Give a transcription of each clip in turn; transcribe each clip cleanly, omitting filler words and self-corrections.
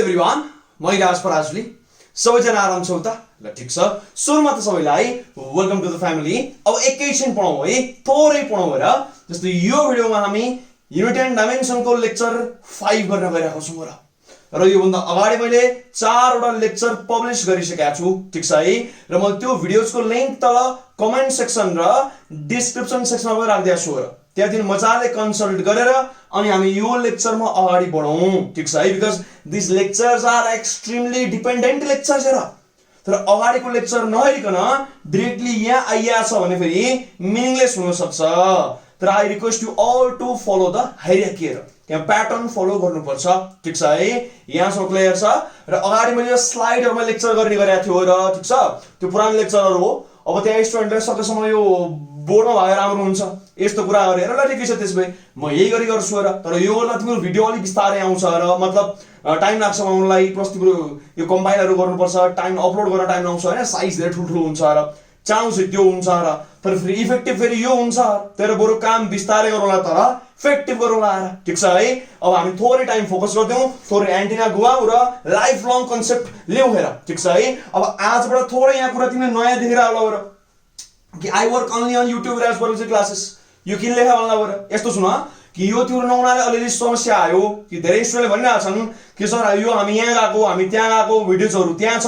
Everyone, म राज पराजुली। सबैजना आराम छौ त? ल ठीक छ। सुरुमा त सबैलाई वेलकम टु द फ्यामिली। अब एकैछिन पढौँ है, थोरै पढौँ हेर। जस्तो यो भिडियोमा हामी युनिट एन्ड डाइमेन्सनको लेक्चर 5 गर्न गइरहेको छौँ र यो भन्दा अगाडि मैले 4 वटा लेक्चर पब्लिश गरिसकेको छु, ठीक छ है। र म त्यो भिडियोजको लिंक तल कमेन्ट सेक्सन र डिस्क्रिप्सन सेक्सनमा पनि राखिदिएको छु र त्यहाँदेखि मजाले कन्सल्ट गरेर अनि हामी यो लेक्चरमा अगाडि बढौँ, ठीक छ है। Because this lectures are extremely dependent lectures हेर। तर अगाडिको लेक्चर नहेरिकन डाइरेक्टली यहाँ आइएको छ भने फेरि मिनिङलेस हुन सक्छ। तर I request you all to follow the hierarchy हेर, यहाँ प्याटर्न फलो गर्नुपर्छ, ठीक छ है। यहाँसम्म क्लियर छ। र अगाडि मैले यो स्लाइडहरुमा लेक्चर गर्ने गरेको थियो र ठीक छ, त्यो पुरानो लेक्चरहरु हो। अब त्यहाँ स्टुडेन्टले सकेसम्म यो बोर्डमा भए राम्रो हुन्छ यस्तो कुरा गरेर ल ठिकै छ। त्यसै म यही गरी गर्छु र तर यो गर्दा तिम्रो भिडियो अलि बिस्तारै आउँछ र मतलब टाइम लाग्छ बनाउनलाई, प्लस तिम्रो यो कम्पाइलहरु गर्नुपर्छ, टाइम अपलोड गर्न टाइम लाग्छ हैन, साइज धेरै ठुलो हुन्छ र चान्स त्यो हुन्छ र तर फेरि इफेक्टिभ फेरि यो हुन्छ। तेरो बरु काम बिस्तारै गरौँला तर इफेक्टिभ गरौँला, ठीक छ है। अब हामी थोरै टाइम फोकस गर्दियौँ, थोरै एन्टिना गुवाऊ र लाइफ लङ कन्सेप्ट ल्याउँ हेर, ठीक छ है। अब आजबाट थोरै यहाँ कुरा तिमीले नयाँ देखेर होला र कि I work only on YouTube as well classes, यो किन लेखा भन्ला बर यस्तो सुन कि यो तिम्रो नहुनाले अलिअलि समस्या आयो कि धेरै स्टुडेन्टले भनिरहेका छन् कि सर यो हामी यहाँ गएको, हामी त्यहाँ गएको, भिडियोजहरु त्यहाँ छ,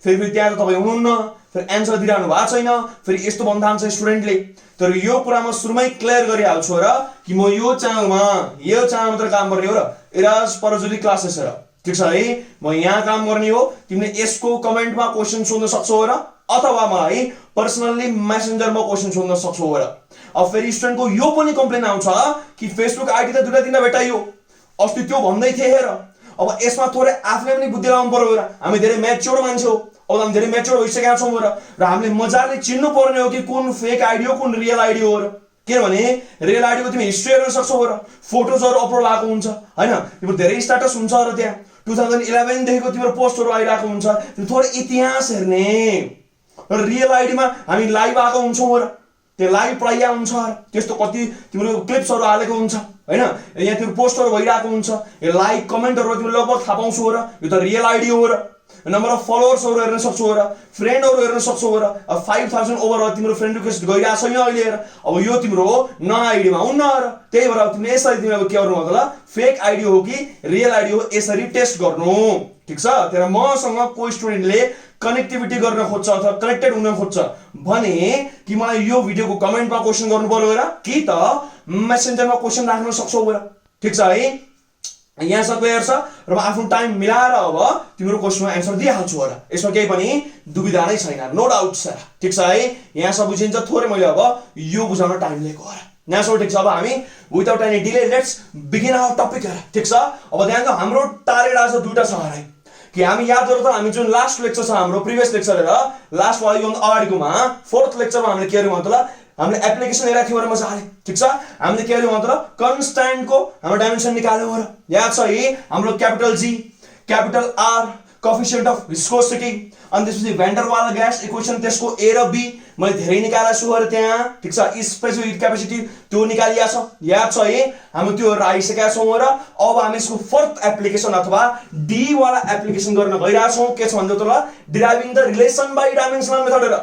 फेरि त्यहाँ त तपाईँ हुनुहुन्न, फेरि एन्सर दिइरहनु भएको छैन, फेरि यस्तो भन्न थाल्छ स्टुडेन्टले। तर यो कुरा म सुरुमै क्लियर गरिहाल्छु र कि म यो च्यानलमा मात्र काम गर्ने हो र इराज परजुली क्लासेस हेर, ठीक छ है। म यहाँ काम गर्ने हो। तिमीले यसको कमेन्टमा क्वेशन सोध्न सक्छौ र अथवा मलाई पर्सनली मेसेन्जरमा क्वेशन सोध्न सक्छौ र। अब फेरि स्टुडेन्टको यो पनि कम्प्लेन आउँछ कि फेसबुक आइडी त दुईटा तिनवटा भेटाइयो, अस्ति त्यो भन्दै थिए हेर। अब यसमा थोरै आफूले पनि बुद्धि लगाउनु पर्यो र हामी धेरै म्याच्योर मान्छे हो, अब हामी धेरै म्याच्योर भइसकेका छौँ र हामीले मजाले चिन्नु पर्ने हो कि कुन फेक आइडी हो कुन रियल आइडी हो र। किनभने रियल आइडीको तिमी हिस्ट्री हेर्न सक्छौ र फोटोजहरु अपलोड भएको हुन्छ हैन, तिम्रो धेरै स्ट्याटस हुन्छ र त्यहाँ 2011 देखिको तिम्रो पोस्टहरु आइरहेको हुन्छ, तिमी थोरै इतिहास हेर्ने र रियल आइडीमा हामी लाइभ आएको हुन्छौँ र त्यो लाइभ पढाइया हुन्छ र त्यस्तो कति तिम्रो क्लिप्सहरु हालेको हुन्छ हैन, यहाँ तिम्रो पोस्टहरु भइरहेको हुन्छ, यो लाइक कमेन्टहरु तिमीले लगभग थाहा पाउँछौ र यो त रियल आइडी हो र। नम्बर अफ फलोवर्सहरु हेर्न सक्छौ र फ्रेन्डहरु हेर्न सक्छौ र 5000 ओभर तिम्रो फ्रेन्ड रिक्वेस्ट गइरहेको छैन अहिले हेर। अब यो तिम्रो नयाँ आइडीमा हुन्न र त्यही भएर तिमीले यसरी तिमीले के गर्नु होला, फेक आइडी हो कि रियल आइडी हो यसरी टेस्ट गर्नु, ठीक छ। तर मसँग कोही स्टुडेन्टले कनेक्टिभिटी गर्न खोज्छ अथवा कनेक्टेड हुन खोज्छ भने कि मलाई यो भिडियोको कमेन्टमा क्वेशन गर्नु पर्यो र कि त मेसेन्जरमा क्वेशन राख्न सक्छौ र, ठीक छ है। यहाँ सब क्लियर छ र म आफ्नो टाइम मिलाएर अब तिम्रो क्वेशनमा एन्सर दिइहाल्छु र यसमा केही पनि दुविधा नै छैन, नो डाउट छ, ठीक छ है। यहाँ सब बुझिन्छ। थोरै मैले अब यो बुझाउन टाइम लिएको हो र यहाँ सब ठीक छ। अब हामी without any delay let's begin our topic हेर, ठीक छ। अब ध्यान दिनु, हाम्रो टार्गेट आज दुईटा छ है कि हामी याद गरौँ त हामी जुन लास्ट लेक्चर छ हाम्रो प्रिभियस लेक्चर हेर, लास्ट वाला यो अगाडिकोमा फोर्थ लेक्चरमा हामीले के गर्यौँ मतलब हामीले एप्लिकेसन हेरेको थियौँ र मजाले, ठीक छ। हामीले के गर्यौँ मतलब कन्स्ट्यान्टको हाम्रो डाइमेन्सन निकाल्यौँ र याद छ है, हाम्रो capital G capital R coefficient of viscosity अनि त्यसपछि भ्यान डर वाल ग्यास इक्वेसन त्यसको ए र बी मैले धेरै निकालेको छु र त्यहाँ, ठीक छ। स्पेसिफिक हिट क्यापेसिटी त्यो निकालिया छ, याद छ है, हामी त्यो आइसकेका छौँ र अब हामी यसको फोर्थ एप्लिकेसन अथवा डी वाला एप्लिकेसन गर्न गइरहेका छौँ। के छ भन्दा त deriving the relation by dimensional method हेर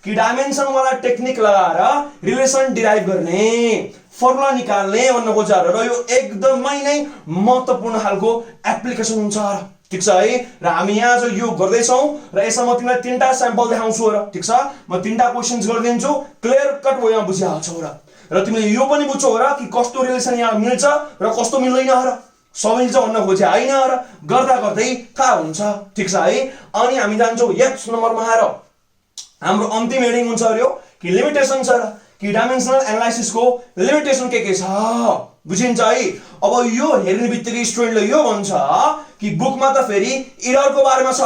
कि डाइमेन्सन वाला टेक्निक लगाएर रिलेसन डिराइभ गर्ने, फर्मुला निकाल्ने भन्न खोजेर र यो एकदमै नै महत्त्वपूर्ण खालको एप्लिकेसन हुन्छ र, ठीक छ है। र हामी यहाँ जो यो गर्दैछौँ र यसमा म तिमीलाई तीनटा स्याम्पल देखाउँछु र, ठीक छ। म तीनटा क्वेशन्स गरिदिन्छु, क्लियर कट भयो यहाँ बुझिहाल्छौ र तिमीले यो पनि बुझ्छौ र कि कस्तो रिलेसन यहाँ मिल्छ र कस्तो मिल्दैन र सबै चाहिँ भन्न खोजे होइन र गर्दा गर्दै थाहा हुन्छ, ठीक छ है। अनि हामी जान्छौँ एक्स नम्बरमा आएर हाम्रो अन्तिम हेडिङ हुन्छ यो कि लिमिटेसन छ र कि डाइमेन्सनल एनालाइसिसको लिमिटेसन के छ बुझिन्छ है। अब यो हेर्ने बित्तिकै स्टुडेन्टले यो भन्छ कि बुकमा त फेरि इररको बारेमा छ,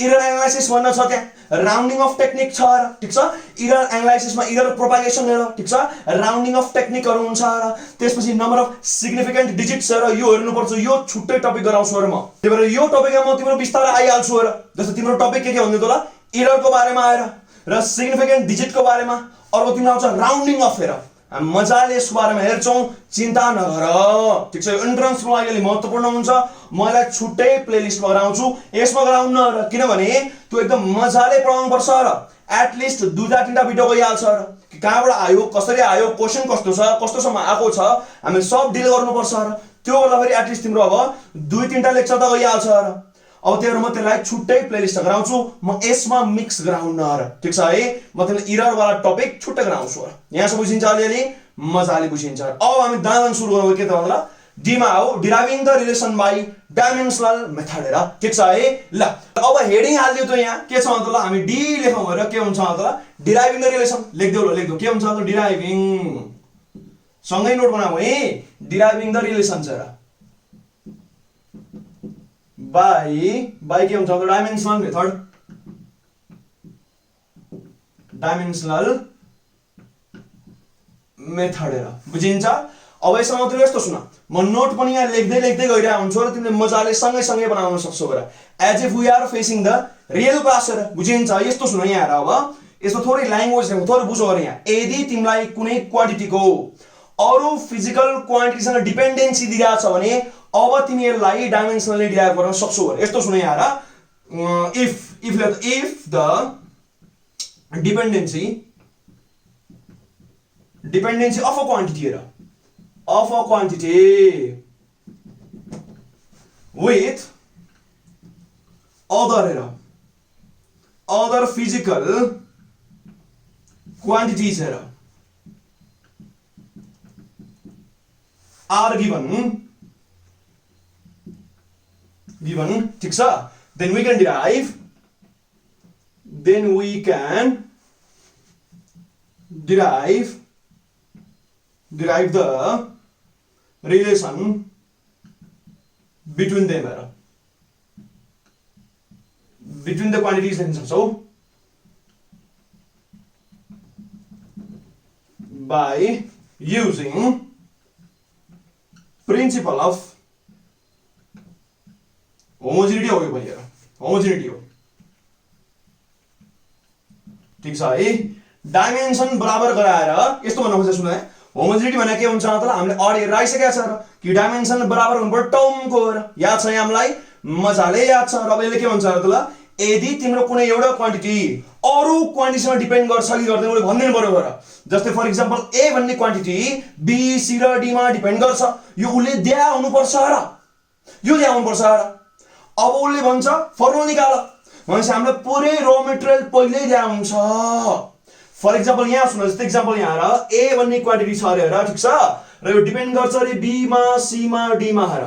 इरर एनालाइसिस भन्न छ, त्यहाँ राउन्डिङ अफ टेक्निक छ र, ठीक छ। इरर एनालाइसिसमा इरर प्रोपागेसन हेर, ठीक छ, राउन्डिङ अफ टेक्निकहरु हुन्छ र त्यसपछि नम्बर अफ सिग्निफिकेन्ट डिजिट्स र यो हेर्नुपर्छ, यो छुट्टै टपिक गराउँछु र म। त्यही भएर यो टपिकमा म तिम्रो बिस्तारै आइहाल्छु र जस्तो तिम्रो टपिक के भन्दै त ल इररको बारेमा आएर र सिग्निफिकेन्ट डिजिटको बारेमा, अर्को तिम्रो आउँछ राउन्डिङ अफ हेर, हामी मजाले यसको बारेमा हेर्छौँ, चिन्ता नगर। ठिक छ, इन्ट्रान्सको लागि अलि महत्त्वपूर्ण हुन्छ। म यसलाई छुट्टै प्लेलिस्टमा गराउँछु, यसमा गराउन्न र, किनभने त्यो एकदम मजाले पढाउनु पर्छ र एटलिस्ट 2-3टा भिडियो गइहाल्छ र कहाँबाट आयो, कसरी आयो, क्वेसन कस्तो छ, कस्तोसम्म आएको छ, हामीले सब डिल गर्नुपर्छ र त्यो गर्दाखेरि एटलिस्ट तिम्रो अब 2-3टा लेक्चर त गइहाल्छ र अब त्यही म त्यसलाई छुट्टै प्लेलिस्ट गराउँछु, म यसमा मिक्स गराउन्न र। ठिक छ है, म त्यसलाई इररवाला टपिक छुट्टै गराउँछु र यहाँसम्म बुझिन्छ, अलिअलि मजाले बुझिन्छ। अब हामी दान सुरु गरौँ के त भन्दा डीमा हो, deriving the relation by dimensional method हेर। ठिक छ है, ल अब हेडिङ हालिदियो त यहाँ के छ मतलब हामी डी लेखौँ भनेर के हुन्छ मतलब डिराइभिङ द रिलेसन लेख्देऊ ल, लेख्देऊ के हुन्छ मतलब डिराइभिङ सँगै नोट बनाऊ है, डिराइभिङ द रिलेसन छ र बाई के हुन्छ मतलब डाइमेन्सनल मेथड, डाइमेन्सनल मेथड हेर बुझिन्छ। अब यसमा मतलब यस्तो सुन, म नोट पनि यहाँ लेख्दै लेख्दै गइरहेको हुन्छु र तिमीले मजाले सँगै बनाउन सक्छौ र as if we are facing the real class हेर बुझिन्छ। यस्तो सुन यहाँ हेर, अब यसमा थोरै ल्याङ्ग्वेज थोरै बुझौ अरे यहाँ, यदि तिमीलाई कुनै क्वान्टिटीको अरू फिजिकल क्वान्टिटीसँग डिपेन्डेन्सी दिइरहेछ भने अब तिमी यसलाई डाइमेन्सनली डिराइभ गर्न सक्छौ। यस्तो सुन यहाँ हेर, if the dependency of a quantity हेर, of a quantity with other physical quantities are given ठीक छ, then we can derive the relation between them हेर, between the quantities लेख्न सक्छौ by using principle of homogeneity हो यो पनि हेर, होमोजेनिटी हो। ठीक छ है, डाइमेन्सन बराबर गराएर यस्तो भन्न खोजेको सुन है, होमोजेनिटी भने के हुन्छ मतलब हामीले अडि राखिसकेका छ र कि डाइमेन्सन बराबर हुनुपर्छ टर्मको र याद छ हामीलाई, मजाले याद छ र अब यसले के भन्छ मतलब यदि तिम्रो कुनै एउटा क्वान्टिटी अरू क्वान्टिटीसँग डिपेन्ड गर्छ कि गर्दैन मैले भन्दिनु पर्यो र जस्तै फर एक्जाम्पल ए भन्ने क्वान्टिटी बी सी र डी मा डिपेन्ड गर्छ, यो उले दिया हुनुपर्छ र यो दिया हुनुपर्छ र अब उले भन्छ फर्मुला निकाल भनेपछि हामीलाई पुरै र मेटेरियल पहिल्यै दिया हुन्छ। फर एक्जाम्पल यहाँ सुन, जस्तै एक्जाम्पल यहाँ हेर, ए भन्ने क्वान्टिटी छ अरे हेर, ठिक छ, र यो डिपेन्ड गर्छ अरे बी मा सी मा डी मा हेर।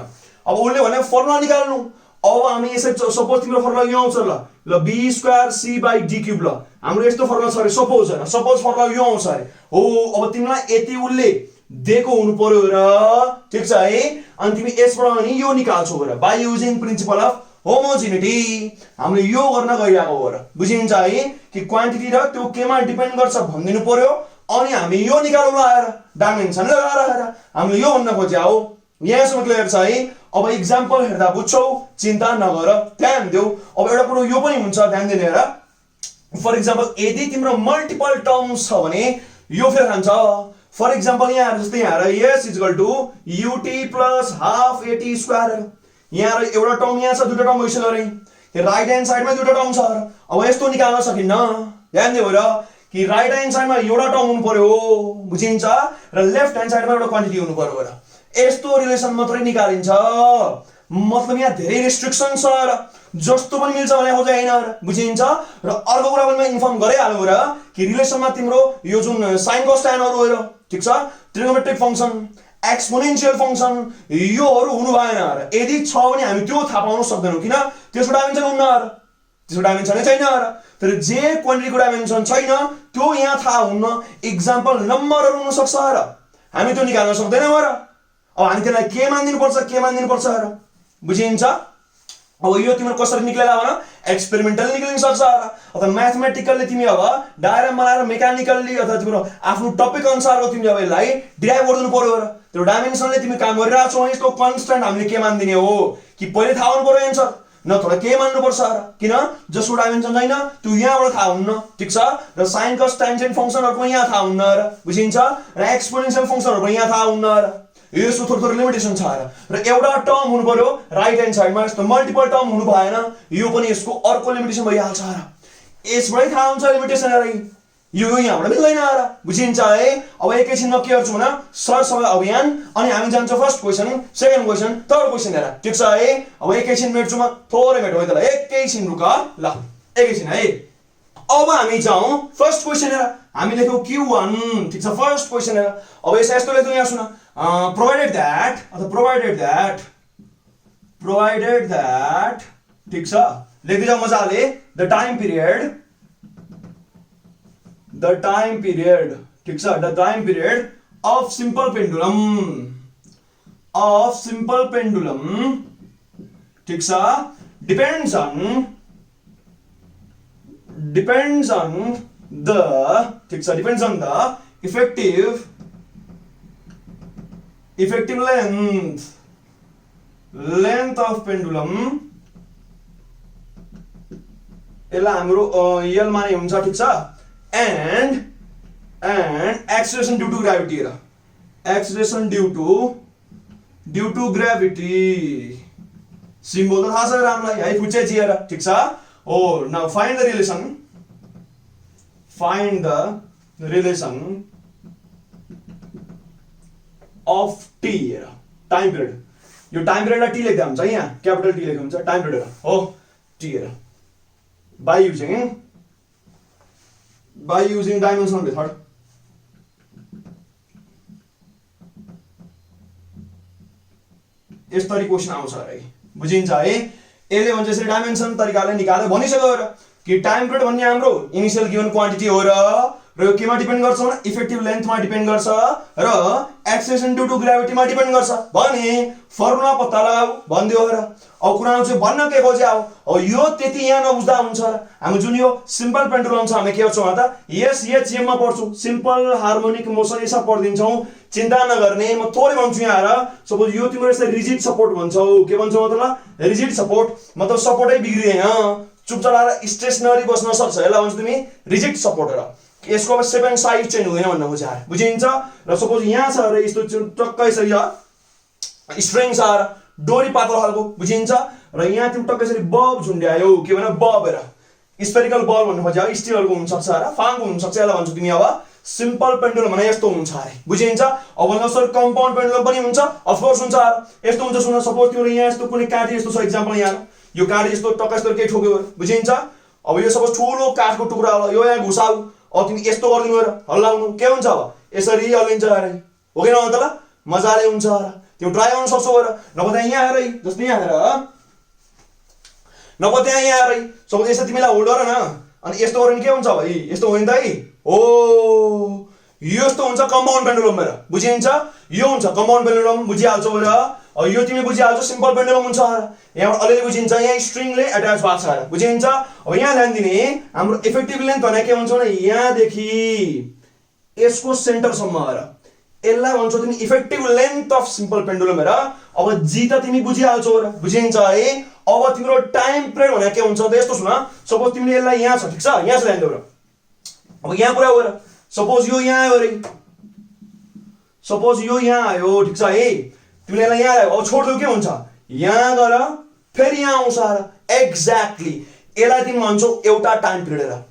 अब उसले भने फर्मुला निकाल्नु, अब हामी यसरी सपोज तिम्रो फर्मुला यो आउँछ ल B square C by D cube, ल हाम्रो यस्तो फर्मुला छ अरे सपोज हेर, सपोज फर्मुला यो आउँछ अरे हो। अब तिमीलाई यति उसले दिएको हुनु पर्यो र ठिक छ है, अनि तिमी यसबाट अनि यो निकाल्छौ र by using principal of homogeneity हामीले यो गर्न गइरहेको हो र बुझिन्छ है कि क्वान्टिटी र त्यो केमा डिपेन्ड गर्छ भनिदिनु पर्यो, अनि हामी यो निकालौँ लगाएर डाइमेन्सन लगाएर हामीले यो भन्न खोज्या हो। यहाँसम्म क्लियर छ है। अब इक्जाम्पल हेर्दा बुझ्छौ, चिन्ता नगर, ध्यान देऊ। अब एउटा कुरो यो पनि हुन्छ ध्यान दिने हेर, फर एक्जाम्पल यदि तिम्रो मल्टिपल टर्म्स छ भने यो फेरि खान्छ। फर एक्जाम्पल यहाँ जस्तै यहाँ s equal to ut plus half at square, यहाँ एउटा टर्म यहाँ छ, दुईटा टर्म भइसक्यो अरे, राइट ह्यान्ड साइडमा दुईटा टर्म छ। अब यस्तो निकाल्न सकिन्न, ध्यान दियो र कि राइट ह्यान्ड साइडमा एउटा टर्म हुनु पर्यो बुझिन्छ, र लेफ्ट ह्यान्ड साइडमा एउटा क्वान्टिटी हुनु पर्यो र यस्तो रिलेसन मात्रै निकालिन्छ। मतलब यहाँ धेरै रेस्ट्रिक्सन छ र जस्तो पनि मिल्छ भने हो हैन र बुझिन्छ। र अर्को कुरा पनि म इन्फर्म गरिहाल्नु र कि रिलेसनमा तिम्रो यो जुन साइन कोस ट्यानहरु हो र ठीक छ, ट्रिगोनोमेट्रिक फंक्सन, एक्सपोनेन्शियल फंक्सन योहरु हुनु भएन र यदि छ भने हामी त्यो थाहा पाउन सक्दैनौं, किन त्यसको डाइमेन्सन हुन्न र त्यसको डाइमेन्सन छैन र। तर जे क्वान्टिटीको डाइमेन्सन छैन त्यो यहाँ थाहा हुन्न, एक्जाम्पल नम्बरहरु हुन सक्छ र हामी त्यो निकाल्न सक्दैनौँ र। अब हामी त्यसलाई के मान्दिनु पर्छ र बुझिन्छ। अब यो तिम्रो कसरी निक्लेला भन, एक्सपेरिमेन्टल निक्लिन सक्छ र अथवा म्याथमेटिकली तिमी अब डायग्राम बनाएर मेकानिकली अथवा तिम्रो आफ्नो टपिक अनुसारको तिमीले अब यसलाई डिराइभ गर्नु पर्यो र त्यो डाइमेन्सनले तिमी काम गरिरहेछौ। यसको कन्स्ट्यान्ट हामीले के मान्दिने हो कि पहिले थाहा हुनु पर्यो एन्सर, नत्र के मान्नुपर्छ र किन जसको डाइमेन्सन छैन त्यो यहाँबाट थाहा हुन्न ठीक छ र साइन कस टेन्जेन्ट फंक्सनहरुको यहाँ थाहा हुन्न र बुझिन्छ र एक्सपोनेन्शियल फंक्सनहरुको यहाँ थाहा हुन्न र यसको थोरै लिमिटेसन छ र एउटा टर्म हुनु पर्यो राइट ह्यान्ड साइडमा यस्तो मल्टिपल टर्म हुनु भएन यो पनि यसको अर्को लिमिटेसन भइहाल्छ र यसबाटै थाहा हुन्छ लिमिटेसन र यो यहाँबाट मिल्दैन र बुझिन्छ है अब एकैछिनमा के गर्छु भने सरसफाइ अभियान अनि हामी जान्छ first question second question third question हेर ठीक छ है अब एकैछिन भेट्छु म थोरै भेटौँ है त ल एकैछिन रुक ल एकैछिन है अब हामी जाउँ फर्स्ट क्वेशन हेर हामी लेखौँ Q1 ठीक छ फर्स्ट क्वेशन हेर अब यस्तो लेख्नु यहाँ सुन provided that ठीक छ लेख्दै जाऊ मजाले the time period ठीक छ the time period of simple pendulum ठीक छ depends on the effective length of pendulum यसलाई हाम्रो यल माने हुन्छ ठीक छ and acceleration due to gravity र acceleration due to gravity symbol त थाहा छ रामलाई है फुच्चे जिएर ठीक छ हो now find the relation of t time period यो टाइम पिरियडलाई t लेख्दा हुन्छ यहाँ क्यापिटल t लेख्दा हुन्छ टाइम पिरियड हो t by using dimensional method यसरी क्वेशन आउँछ है बुझिन्छ है यसले भन्छ यसरी डाइमेन्सन तरिकाले निकाल्यो भनिसक्यो र कि टाइम पिरियड भन्ने हाम्रो इनिशियल गिवन क्वान्टिटी हो र यो केमा डिपेन्ड गर्छ भने इफेक्टिभ लेन्थमा डिपेन्ड गर्छ र एक्सेलरेसन ड्यू टु ग्राभिटीमा डिपेन्ड गर्छ भने फर्मुला पत्ता लगाऊ भन्दियो र अब कुरा आउँछ भन्न के खोज्या हो यो त्यति यहाँ नबुझ्दा हुन्छ र हामी जुन यो सिम्पल पेन्डुलम छ हामी के गर्छौँ त SHM मा पढ्छौँ सिम्पल हार्मोनिक मोसन यसमा पढ्दिन्छौँ चिन्ता नगर्ने म थोरै भन्छु यहाँ र सपोज यो तिम्रो यसलाई रिजिड सपोर्ट भन्छौ के भन्छौ मतलब रिजिड सपोर्ट मतलब सपोर्टै बिग्रिदैन चुपचाप स्टेशनरी बस्न सक्छ यसलाई भन्छ तिमी रिजिड सपोर्ट र यसको अब सेभेन साइड चाहिँ हुँदैन भन्न बुझाएर बुझिन्छ र सपोज यहाँ छ र यस्तो टक्कै यसरी स्ट्रिङ छ र डोरी पातलो खालको बुझिन्छ र यहाँ तिमी टक्कै यसरी बल्ब झुन्ड्यायो के भन बल्ब हेर स्फेरिकल बल्ब भन्नु खोज्या स्टिलहरुको हुन सक्छ र फाङ्गो हुन सक्छ यसलाई भन्छौ तिमी अब सिम्पल पेन्डुलम भने यस्तो हुन्छ अरे बुझिन्छ अब भन्न सर कम्पाउन्ड पेन्डुलम पनि हुन्छ अफ कोर्स हुन्छ यस्तो हुन्छ सुन सपोज तिम्रो यहाँ यस्तो कुनै काँटी यस्तो छ एक्जाम्पल यहाँ यो काँटी यस्तो टक्कै यस्तो के ठोक्यो बुझिन्छ अब यो सपोज ठुलो काठको टुक्रा होला यो यहाँ घुसाउ अब तिमी यस्तो गर्दिनु र हल्लाउनु के हुन्छ अब यसरी हल्लिन्छ अरे हो कि न त ल मजाले हुन्छ र त्यो ट्राई गर्न सक्छौ र नभए यहाँ आएर जस्तै यहाँ आएर नभए यहाँ आएर सपोज यसो तिमीलाई होल्ड गर न अनि यस्तो गर्यो भने के हुन्छ भाइ यस्तो होइन त है ओ यो यस्तो हुन्छ कम्पाउन्ड पेन्डुलम मेरा बुझिन्छ यो हुन्छ कम्पाउन्ड पेन्डुलम बुझिहाल्छौ र यो तिमी बुझिहाल्छौ सिम्पल पेन्डुलम हुन्छ यहाँबाट अलिअलि बुझिन्छ यहाँ स्ट्रिङले एट्याच भएको छ बुझिन्छ अब यहाँ ध्यान दिने हाम्रो इफेक्टिभ लेन्थ भने के भन्छौ भने यहाँदेखि यसको सेन्टरसम्म र यसलाई भन्छौ तिमी effective length of simple pendulum हेर अब जी त तिमी बुझिहाल्छौ र बुझिन्छ है अब तिम्रो टाइम पिरियड भने के हुन्छ त यस्तो सुन सपोज तिमीले यसलाई यहाँ छ ठीक छ यहाँ छ ध्यान देऊ र अब यहाँ कुरा हो र सपोज यो यहाँ आयो रे सपोज यो यहाँ आयो ठीक छ है तिमीले यसलाई यहाँ आयो अब छोड्दियौ के हुन्छ यहाँ गएर फेरि यहाँ आउँछ र एक्ज्याक्टली यसलाई तिमी भन्छौ एउटा टाइम पिरियड र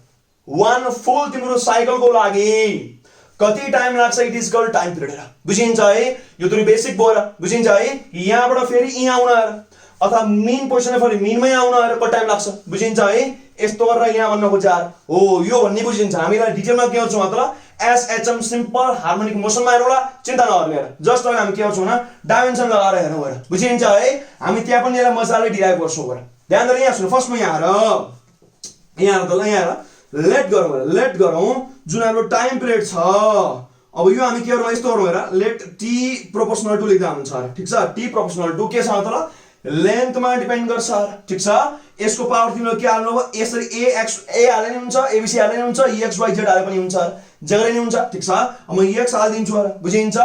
वान फुल तिम्रो साइकलको लागि कति टाइम लाग्छ it is called time period बुझिन्छ है यो तिम्रो बेसिक भयो र बुझिन्छ है यहाँबाट फेरि यहाँ आउन अथवा मेन पोजिसनमा फेरि मेनमै आउन कति टाइम लाग्छ बुझिन्छ है यस्तो गरेर यहाँ भन्न खोज्यार हो यो भन्ने बुझिन्छ हामीलाई डिटेलमा के गर्छौँ मतलब SHM सिम्पल हार्मोनिक मोसनमा हेरौँला चिन्ता नगर्ने जस्ट अहिले हामी के गर्छौँ भने डाइमेन्सन लगाएर हेर्नु गएर बुझिन्छ है हामी त्यहाँ पनि यसलाई मजाले डिराइभ गर्छौँ गएर ध्यान दिएर यहाँ सुन्नु फर्स्टमा यहाँ लेट गरौँ जुन हाम्रो टाइम पिरियड छ अब यो हामी के गरौँ यस्तो गरौँ हेर लेट t प्रोपोर्सनल टु लेख्दा हुन्छ ठीक छ t प्रोपोर्सनल टु के छ त लेन्थमा डिपेन्ड गर्छ ठीक छ यसको पावर तिमीले के हाल्नु हो यसरी a हाले नि हुन्छ abc हाले नि हुन्छ exyz हाले पनि हुन्छ जगरै नि हुन्छ ठीक छ अब म x हाल्दिन्छु र बुझिन्छ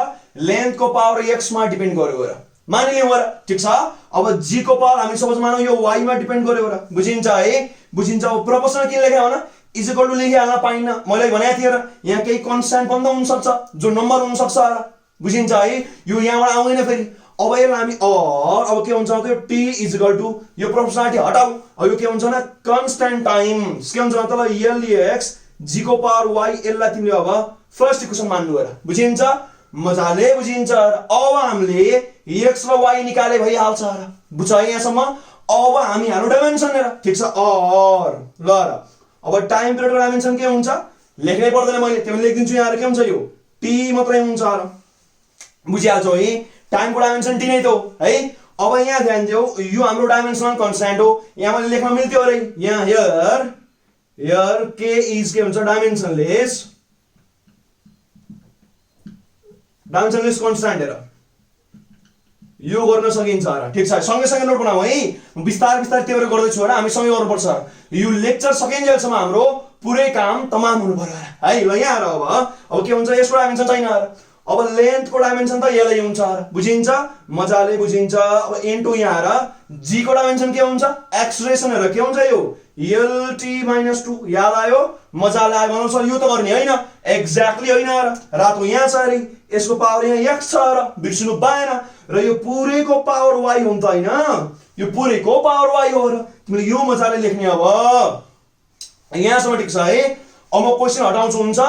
लेन्थको पावर x मा डिपेन्ड गर्यो र मानिलियौँ र ठिक छ। अब g को पावर हामी सपोज मानौ यो y मा डिपेन्ड गर्यो र बुझिन्छ है बुझिन्छ। अब प्रोपोर्सनल किन लेख्या हो न इज इक्वल टु लेखिहाल्न पाइन्न मैले भनेको थिएँ र यहाँ केही कन्स्ट्यान्ट पनि त हुन सक्छ जो नम्बर हुन सक्छ र बुझिन्छ है यो यहाँबाट आउँदैन फेरि। अब यसलाई हामी अब के हुन्छ त t इज इक्वल टु यो प्रोपोर्सनालिटी हटाऊ अब यो के हुन्छ न कन्स्ट्यान्ट टाइम्स के हुन्छ त l x g को पावर y यसलाई तिमीले अब फर्स्ट इक्वेसन मान्नु र बुझिन्छ मजाले बुझिन्छ। अब हामीले x र y निकाले भइहाल्छ र बुझ्छ है यहाँसम्म। अब हामी हाल्नु डाइमेन्सन र ठिक छ ल र अब टाइम पिरियडको डाइमेन्सन के हुन्छ लेख्नै पर्दैन मैले त्यो लेखिदिन्छु यहाँ के हुन्छ यो t मात्रै हुन्छ र बुझिहाल्छौ है टाइमको डाइमेन्सन t नै त हो है। अब यहाँ ध्यान दियौ यो हाम्रो डाइमेन्सनल कन्स्ट्यान्ट हो यहाँ मैले लेख्न मिल्थ्यो अरे यहाँ हियर k इज के हुन्छ डाइमेन्सनलेस कन्स्ट्यान्ट हेर यो गर्न सकिन्छ र ठिक छ। सँगै नोट बनाऊ है बिस्तार त्यो गर्दैछु र हामी सँगै गर्नुपर्छ। यो लेक्चर सकिन्जेलसम्म हाम्रो पुरै काम तमाम हुनु पर्यो है ल। यहाँ अब के हुन्छ यसको डाइमेन्सन छैन र अब लेन्थको डाइमेन्सन त यसलाई हुन्छ र बुझिन्छ मजाले बुझिन्छ। अब इन्टु यहाँ र g को डाइमेन्सन के हुन्छ एक्सलेरेसन हेर के हुन्छ यो lt-2 याद आयो मजाले आयो भनौँ सर यो त गर्ने होइन एक्ज्याक्टली होइन र रातो यहाँ छ अरे यसको पावर यहाँ x छ र बिर्सिनु भएन र यो पुरैको पावर y हो त होइन यो पुरैको पावर y हो र तिमीले यो मजाले लेख्ने। अब यहाँसम्म ठिक छ है। अब म क्वेसन हटाउँछु हुन्छ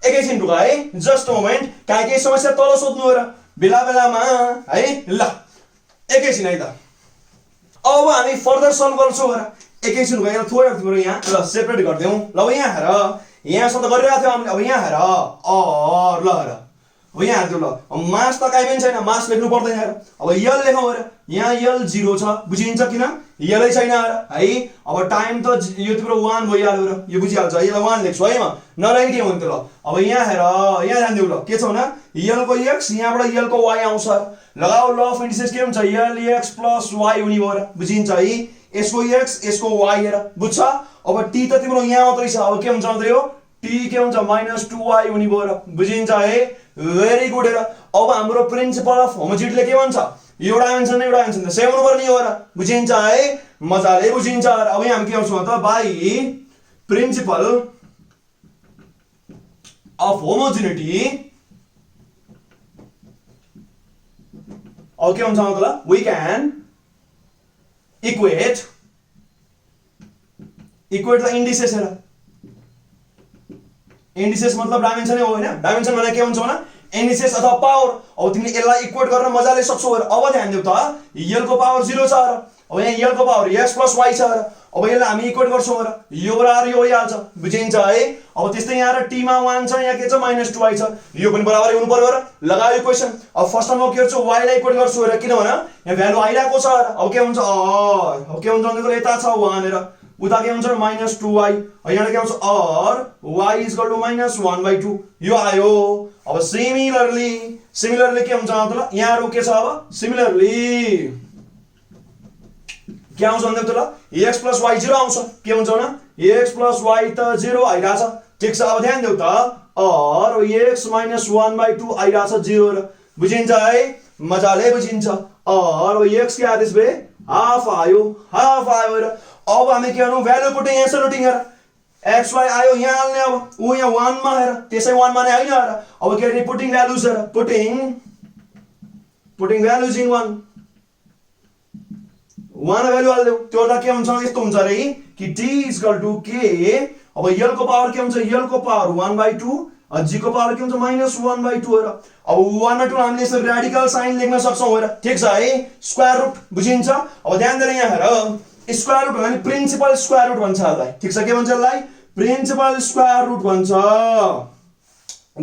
एकैछिन ढुका है जस्ट मोमेन्ट केही समस्या तल सोध्नु हो र बेला बेलामा है ल एकैछिन है त। अब हामी फर्दर सल्भ गर्छौँ र एकैछिन गएर थोरै यहाँ ल सेपरेट गरिदेऊ ल। अब यहाँ हेर यहाँ सल्भ गरिरहेको थियो हामीले अब यहाँ हेर ल हेर अब यहाँ हेर्दियो ल मास त काहीँ पनि छैन मास लेख्नु पर्दैन हेर। अब यल लेखौँ हेर यहाँ यल 0 छ बुझिन्छ किन यलै छैन है। अब टाइम त यो तिम्रो 1 भइहाल्यो र यो बुझिहाल्छ यसलाई 1 लेख्छु है म नलेखे के हुन्थ्यो ल। अब यहाँ हेर यहाँ ध्यान दिउ ल के छ न यल को x यहाँबाट यल को y आउँछ लगाऊ ल अफ इन्डिसेस के हुन्छ यल x प्लस y हुने भयो र बुझिन्छ है यसको x यसको y हेर बुझ्छ। अब t त तिम्रो यहाँ मात्रै छ अब के हुन्छ त यो t के हुन्छ -2y हुने भयो र बुझिन्छ है भेरी गुड हेर। अब हाम्रो प्रिन्सिपल अफ होमोजिटीले के भन्छ यो डाइमेन्सन त सेम हुनुपर्ने हो र बुझिन्छ है मजाले बुझिन्छ। अब यहाँ हामी के गर्छौँ त बाइ प्रिन्सिपल अफ होमोजिनिटी अब के हुन्छ त ल we can equate the indices हेर इन्डिसेस मतलब डाइमेन्सन हो हैन डाइमेन्सन भने के हुन्छ भने इन्डिसेस अथवा पावर। अब तिमीले यसलाई इक्वेट गर्न मजाले सक्छौ। अब ध्यान देऊ त यल को पावर 0 छ र अब यहाँ यल को पावर x प्लस y छ र अब यसलाई हामी इक्वेट गर्छौँ र यो बराबर यो भइहाल्छ बुझिन्छ है। अब त्यस्तै यहाँ र t मा 1 छ यहाँ के छ -2y छ यो पनि बराबर हुनु पर्यो र लगायो क्वेशन। अब फर्स्ट टाइम म के गर्छु y लाई इक्वेट गर्छु र किनभने यहाँ भ्यालु आइराको छ र अब के हुन्छ अब के हुन्छ भनेको यता छ 1 हेर उता के हुन्छ -2y यहाँ के हुन्छ y इज इक्वल टु -1/2 यो आयो। अब सिमिलरली के हुन्छ मतलब यहाँ रो के छ अब सिमिलरली के आउँछ भन्दा त ल x प्लस y 0 आउँछ के हुन्छ भने x प्लस y त 0 आइराछ ठीक छ। अब ध्यान देऊ त x -1/2 आइराछ 0 र बुझिन्छ है मजाले बुझिन्छ। अब x के आदेश बे हाफ आयो र अब हामी के गर्नु भ्यालु पुटिङ यहाँ सल्युटिङ हेर xy आयो यहाँ हाल्ने अब उ यहाँ 1 मा हेर त्यसै 1 मा नै हैन हेर अब के गर्ने पुटिङ भ्यालुज हेर पुटिङ भ्यालुज इन 1 भ्यालु हाल्देऊ त्यो त के हुन्छ यस्तो हुन्छ रे कि t is equal to k अब यल को पावर के हुन्छ यल को पावर 1/2 g को पावर के हुन्छ -1/2 हेर। अब 1/2 हामीले यसरी रेडिकल साइन लेख्न सक्छौं हेर ठीक छ है स्क्वायर रुट बुझिन्छ। अब ध्यान दिएर यहाँ हेर स्क्वायर रुट भने प्रिन्सिपल स्क्वायर रुट भन्छ यसलाई ठीक छ के भन्छ यसलाई प्रिन्सिपल स्क्वायर रुट भन्छ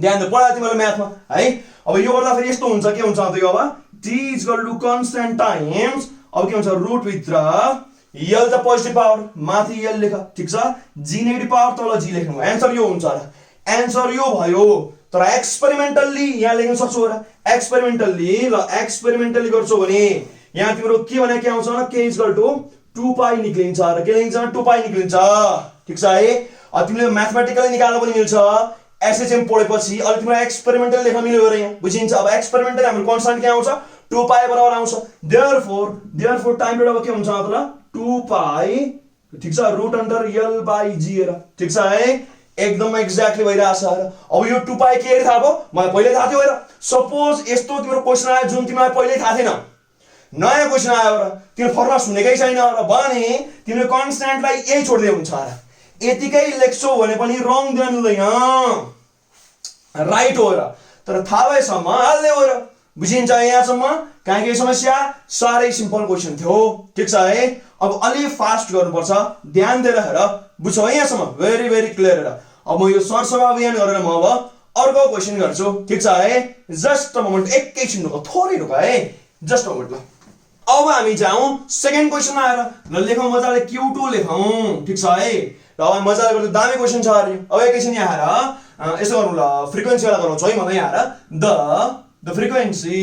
ध्यान दे पढा तिमीले म्याथमा है। अब यो गर्दा फेरि यस्तो हुन्छ के हुन्छ त यो अब t is equal to constant times अब के हुन्छ रुट भित्र यल त पोजिटिभ पावर माथि यल लेख ठीक छ g नेगेटिभ पावर तल g लेख्नु आन्सर यो हुन्छ र आन्सर यो भयो। तर एक्सपेरिमेन्टली यहाँ लेख्न सक्छौ र एक्सपेरिमेन्टली गर्छौ भने यहाँ तिम्रो के भने के आउँछ भने k इज इक्वल टु 2π निक्लिन्छ र के लेखिन्छ 2π निक्लिन्छ ठीक छ है। तिमीले म्याथमेटिकली निकाल्न पनि मिल्छ एसएचएम पढेपछि अलि तिम्रो एक्सपेरिमेन्टल लेख्न मिल्यो र यहाँ बुझिन्छ। अब एक्सपेरिमेन्टल हाम्रो कन्स्ट्यान्ट के आउँछ 2 पाई बराबर आउँछ देयरफोर टाइम पिरियड अब के हुन्छ त 2 पाई ठीक छ root under l by g हेर ठीक छ है एकदम एक्ज्याक्टली भइरहेछ अब यो 2 पाई के थाहा भयो मलाई पहिले थाहा थियो हेर सपोज यस्तो तिम्रो क्वेशन आयो जुन तिमीलाई पहिले थाहा थिएन नयाँ क्वेशन आयो र तिम्रो फर्मुला सुनेकै छैन र भने तिमीले कन्स्ट्यान्टलाई यही छोड्दै हुन्छ र यतिकै लेख्छौ भने पनि रङ दिन मिल्दैन राइट हो र तर थाहा भएसम्म हाल्ने हो र बुझिन्छ यहाँसम्म कहाँ के समस्या साह्रै सिम्पल क्वेशन थियो ठीक छ है अब अलि फास्ट गर्नुपर्छ ध्यान दिएर हेर बुझ्छौ यहाँसम्म भेरी भेरी क्लियर र अब म यो सरसफा अभियान गरेर म अब अर्को क्वेशन गर्छु ठीक छ है जस्ट अ मोमेन्ट एकैछिन रुक थोरै रुक है जस्ट अ मोमेन्ट ल अब हामी जाउँ सेकेन्ड क्वेशनमा आएर ल लेखौँ मजाले Q2 लेखौँ ठीक छ है र अब मजाले गर्दा दामी क्वेशन छ अरे अब एकैछिन यहाँ आएर यसो गरौँ ल फ्रिक्वेन्सी वाला गरौँ है म यहाँ आएर the frequency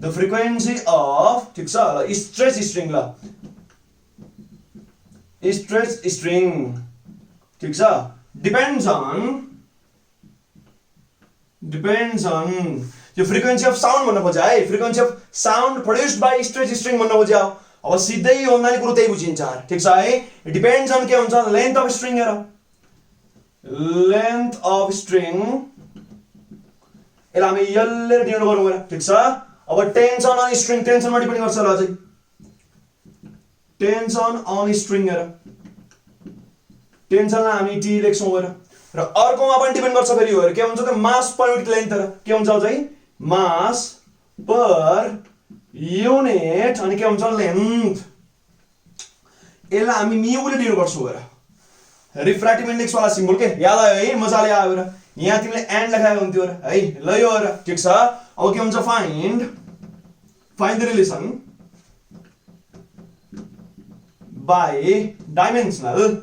of ठीक छ ल स्ट्रेच स्ट्रिङ ल स्ट्रेच स्ट्रिङ ठीक छ depends on यो frequency of sound भन्न खोजे है frequency of sound produced by stretch string भन्न खोजे अब सिधै यो नानी कुरो त्यही बुझिन्छ ठीक छ है depends on के हुन्छ length of string हेर length of string यसलाई हामी यसले डिनोट गरौँ हेर ठीक छ अब टेन्सन अन स्ट्रिङ टेन्सनमा डिपेन्ड गर्छ ल अझै टेन्सन अन स्ट्रिङ हेर टेन्सनलाई हामी टी लेख्छौँ हेर र अर्कोमा पनि डिपेन्ड गर्छ फेरि हेर के हुन्छ त मास पर युनिट लेन्थ हेर के हुन्छ अझै मास पर युनिट अनि के हुन्छ लेन्थ यसलाई हामी म्युले डिनोट गर्छौँ हेर रिफ्र्याक्टिभ इन्डेक्स वाला सिम्बल के याद आयो है मजाले आयो हेर यहाँ तिमीले एन्ड लेखाएको हुन्थ्यो है ल यो हेर ठीक छ अब के हुन्छ find the relation by dimensional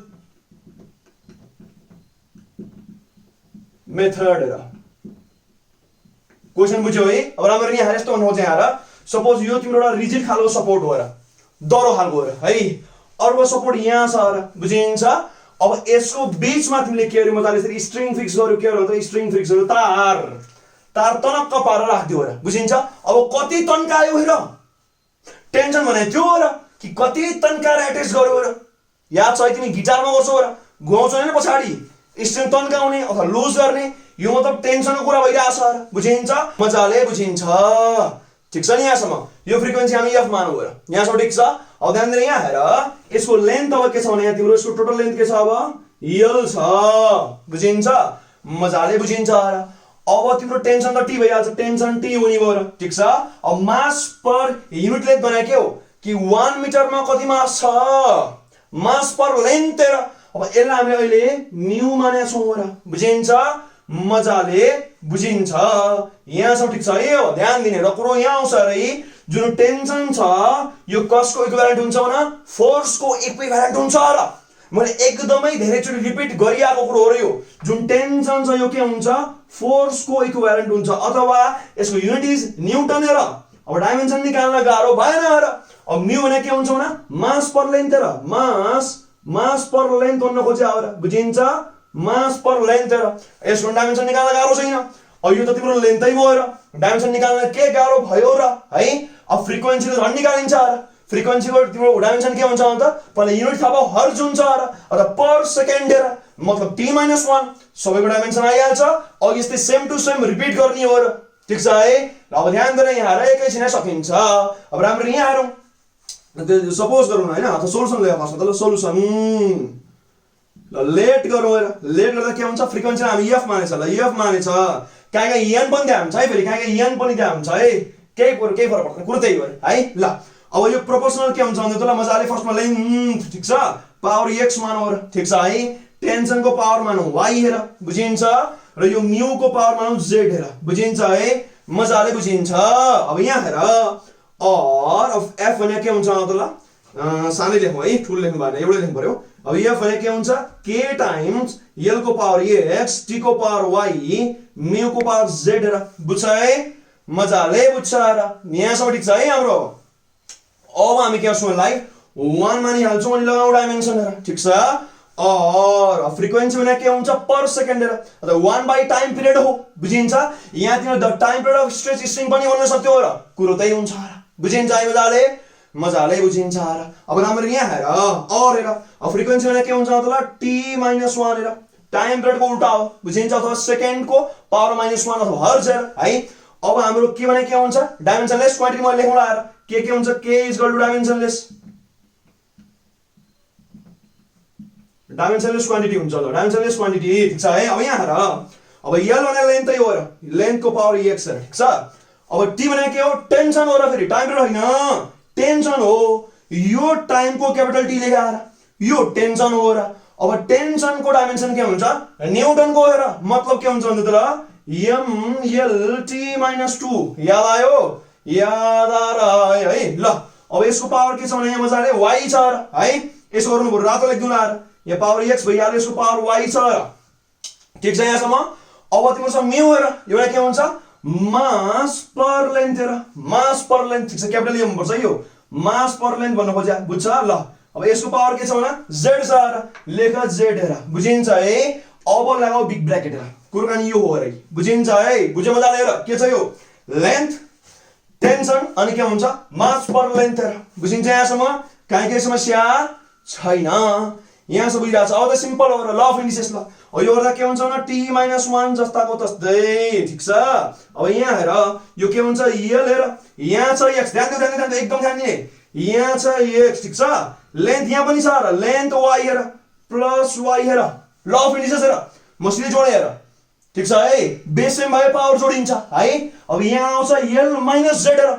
method हेर क्वेशन बुझ्यौ है अब राम्ररी यहाँ यस्तो भन्नु चाहिँ यहाँ सपोज यो तिम्रो एउटा रिजिड खालको सपोर्ट हो र दरो खालको हो है अर्को सपोर्ट यहाँ छ र बुझिन्छ अब यसको बीचमा तिमीले के गर्यो मजाले यसरी स्ट्रिङ फिक्स गर्यो के गर्यो त स्ट्रिङ फिक्स गर्यो तार तनक्क पारेर राख्दियो र बुझिन्छ अब कति तन्कायो हेर टेन्सन भने त्यो हो र कि कति तन्काएर एट्याच गर्यो र याद छ तिमी गिटारमा गर्छौ र घुमाउँछौ नि पछाडी स्ट्रिङ तन्काउने अथवा लुज गर्ने यो मतलब टेन्सनको कुरा भइरहेछ र बुझिन्छ मजाले बुझिन्छ ठीक छ नि यहाँसम्म यो फ्रिक्वेन्सी हामी एफ मानौ हेर यहाँसम्म ठीक छ अब ध्यान दिएर यहाँ हेर यसको लेन्थ अब के छ भने यहाँ तिम्रो यसको टोटल लेन्थ के छ अब यल छ बुझिन्छ मजाले बुझिन्छ र अब तिम्रो टेन्सन त टी भइहाल्छ टेन्सन टी हुने भयो र ठीक छ अब मास पर युनिट लेन्थ भने के हो कि 1 मिटरमा कति मास छ मास पर लेन्थ हेर अब यसलाई हामीले अहिले म्यु मानेका छौँ र बुझिन्छ मजाले बुझिन्छ यहाँसम्म ठीक छ है ध्यान दिने र कुरो यहाँ आउँछ है जुन टेन्सन छ यो कसको इक्विभ्यालेन्ट हुन्छ भने फोर्सको इक्विभ्यालेन्ट हुन्छ र मैले एकदमै धेरैचोटि रिपिट गरिएको कुरो हो र यो जुन टेन्सन छ यो के हुन्छ फोर्सको इक्विभ्यालेन्ट हुन्छ अथवा यसको युनिट इज न्युटन हेर अब डाइमेन्सन निकाल्न गाह्रो भएन हेर अब म्यु भने के हुन्छ भने मास पर लेन्थ हेर मास पर लेन्थ भन्न खोजे हो र बुझिन्छ मास पर लेन्थ हेर यसको डाइमेन्सन निकाल्न गाह्रो छैन अब यो त तिम्रो लेन्थै भयो र डाइमेन्सन निकाल्न के गाह्रो भयो र है अब फ्रिक्वेन्सी त झन् निकालिन्छ र फ्रिक्वेन्सीको तिम्रो डाइमेन्सन के हुन्छ भने त पहिला युनिट थाहा भयो हर्ज हुन्छ र अथवा पर सेकेन्ड हेर मतलब t-1 सबैको डाइमेन्सन आइहाल्छ अघि यस्तै सेम टु सेम रिपिट गर्ने हो र ठीक छ है अब ध्यान दिएर यहाँ हेर एकैछिन सकिन्छ अब राम्ररी यहाँ हेरौँ सपोज गरौँ न हैन अथवा सोलुसन लेख फर्स्टमा त ल सोलुसन ल लेट गरौँ हेर लेट गर्दा के हुन्छ फ्रिक्वेन्सी हामी एफ मानेछ ल एफ मानेछ कहाँ एन पनि त्यहाँ हुन्छ है फेरि कहाँ एन पनि त्यहाँ हुन्छ है केही फरक पर्दैन कुरो त्यही हो है ल अब यो प्रोपोर्सनल के हुन्छ भने त ल मजाले फर्स्टमा लेन्थ ठीक छ पावर x मानौ र ठीक छ है टेन्सनको पावर मानौ y हेर बुझिन्छ र यो म्यु को पावर मानौ z हेर बुझिन्छ है मजाले बुझिन्छ अब यहाँ हेर और अब f भने के हुन्छ त ल सानै लेखौँ है ठुलो लेख्नु भएन एउटै लेख्नु पर्यो अब f भने के हुन्छ k टाइम्स l को पावर x t को पावर y म्यु को पावर z हेर बुझ्छ है मजाले बुझ्छ र यहाँसम्म ठीक छ है हाम्रो अब हामी के गर्छौँ यसलाई 1 मानिहाल्छौँ अनि लगाउँ डाइमेन्सन हेर ठीक छ और फ्रिक्वेन्सी भने के हुन्छ पर सेकेन्ड हेर अथवा 1 बाइ टाइम पिरियड हो बुझिन्छ यहाँ तिम्रो the time period of stretch string पनि भन्न सक्थ्यौ र कुरो त्यही हुन्छ र बुझिन्छ है मजाले बुझिन्छ र अब राम्रो यहाँ हेर और हेर फ्रिक्वेन्सी भने के हुन्छ मतलब t - 1 हेर टाइम पिरियड को उल्टा हो बुझिन्छ अथवा सेकेन्ड को पावर -1 अथवा हर्ज हेर है अब हाम्रो के भने के हुन्छ डाइमेन्सनलेस क्वान्टिटी मैले लेखौँला हेर के हुन्छ k = डाइमेन्सनलेस क्वान्टिटी हुन्छ ल डाइमेन्सनलेस क्वान्टिटी ठीक छ है अब यहाँ हेर अब l भने लेन्थ हो र लेन्थ को पावर x हेर ठीक छ अब t भने के हो टेन्सन हो र फेरि टाइम पिरियड हैन टेन्सन हो यो टाइम को क्यापिटल T लेखा हेर यो टेन्सन हो र अब टेन्सन को डाइमेन्सन के हुन्छ न्यूटन को हेर मतलब के हुन्छ भन्दा त mLT-2 याद आयो है ल अब यसको पावर के छ भने यहाँ मजाले y छ र है यसो गर्नु पर्यो रातो लेख्दिनु ल यहाँ पावर x भइहाल्यो यसको पावर y छ र ठीक छ यहाँसम्म अब तिम्रो म्यु हेर एउटा के हुन्छ मास पर लेन्थ हेर मास पर लेन्थ ठीक छ क्यापिटल m पर्छ यो मास पर लेन्थ भन्नु खोज्या बुझ्छ ल अब यसको पावर के छ भने z छ र लेख z हेर बुझिन्छ है अब लगाऊ बिग ब्र्याकेट हेर कुराकानी यो हो रे बुझिन्छ है बुझ्यो मजाले हेर के छ यो लेन्थ टेन्सन अनि के हुन्छ मास पर लेन्थ हेर बुझिन्छ यहाँसम्म काहीँ समस्या छैन यहाँ सब बुझिरहेको छ अब त सिम्पल हो र ल अफ इन्डिसेस ल यो गर्दा के हुन्छ भने t - 1 जस्ताको तस्तै ठीक छ अब यहाँ हेर यो के हुन्छ l हेर यहाँ छ x ध्यान दिनु एकदम ध्यान दिने यहाँ छ x ठीक छ लेन्थ यहाँ पनि छ र लेन्थ y हेर प्लस y हेर ल अफ इन्डिसेस हेर मसिले जोडे हेर ठीक छ है बेस सेम भए पावर जोडिन्छ है अब यहाँ आउँछ l - z हेर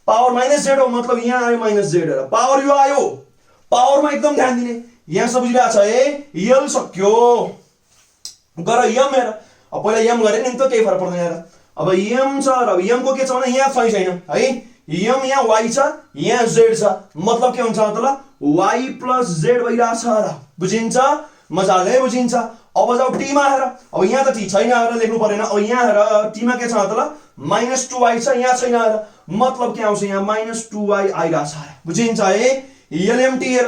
पावर -z हो मतलब यहाँ आयो -z हेर पावर यो आयो पावरमा एकदम ध्यान दिने यहाँ सब बुझिरहेको छ है l सक्यो गर m हेर अब पहिला m गरे नि त केही फरक पर्दैन हेर अब m छ र अब m को के छ भने यहाँ छैन है m यहाँ y छ यहाँ z छ मतलब के हुन्छ मतलब y + z भइरहेछ र बुझिन्छ मजाले बुझिन्छ अब जाऊ t मा हेर अब यहाँ त t छैन हेर लेख्नु परेन अब यहाँ हेर t मा के छ मतलब -2y छ यहाँ छैन हेर मतलब के आउँछ यहाँ -2y आइरहेछ बुझिन्छ है LMT हेर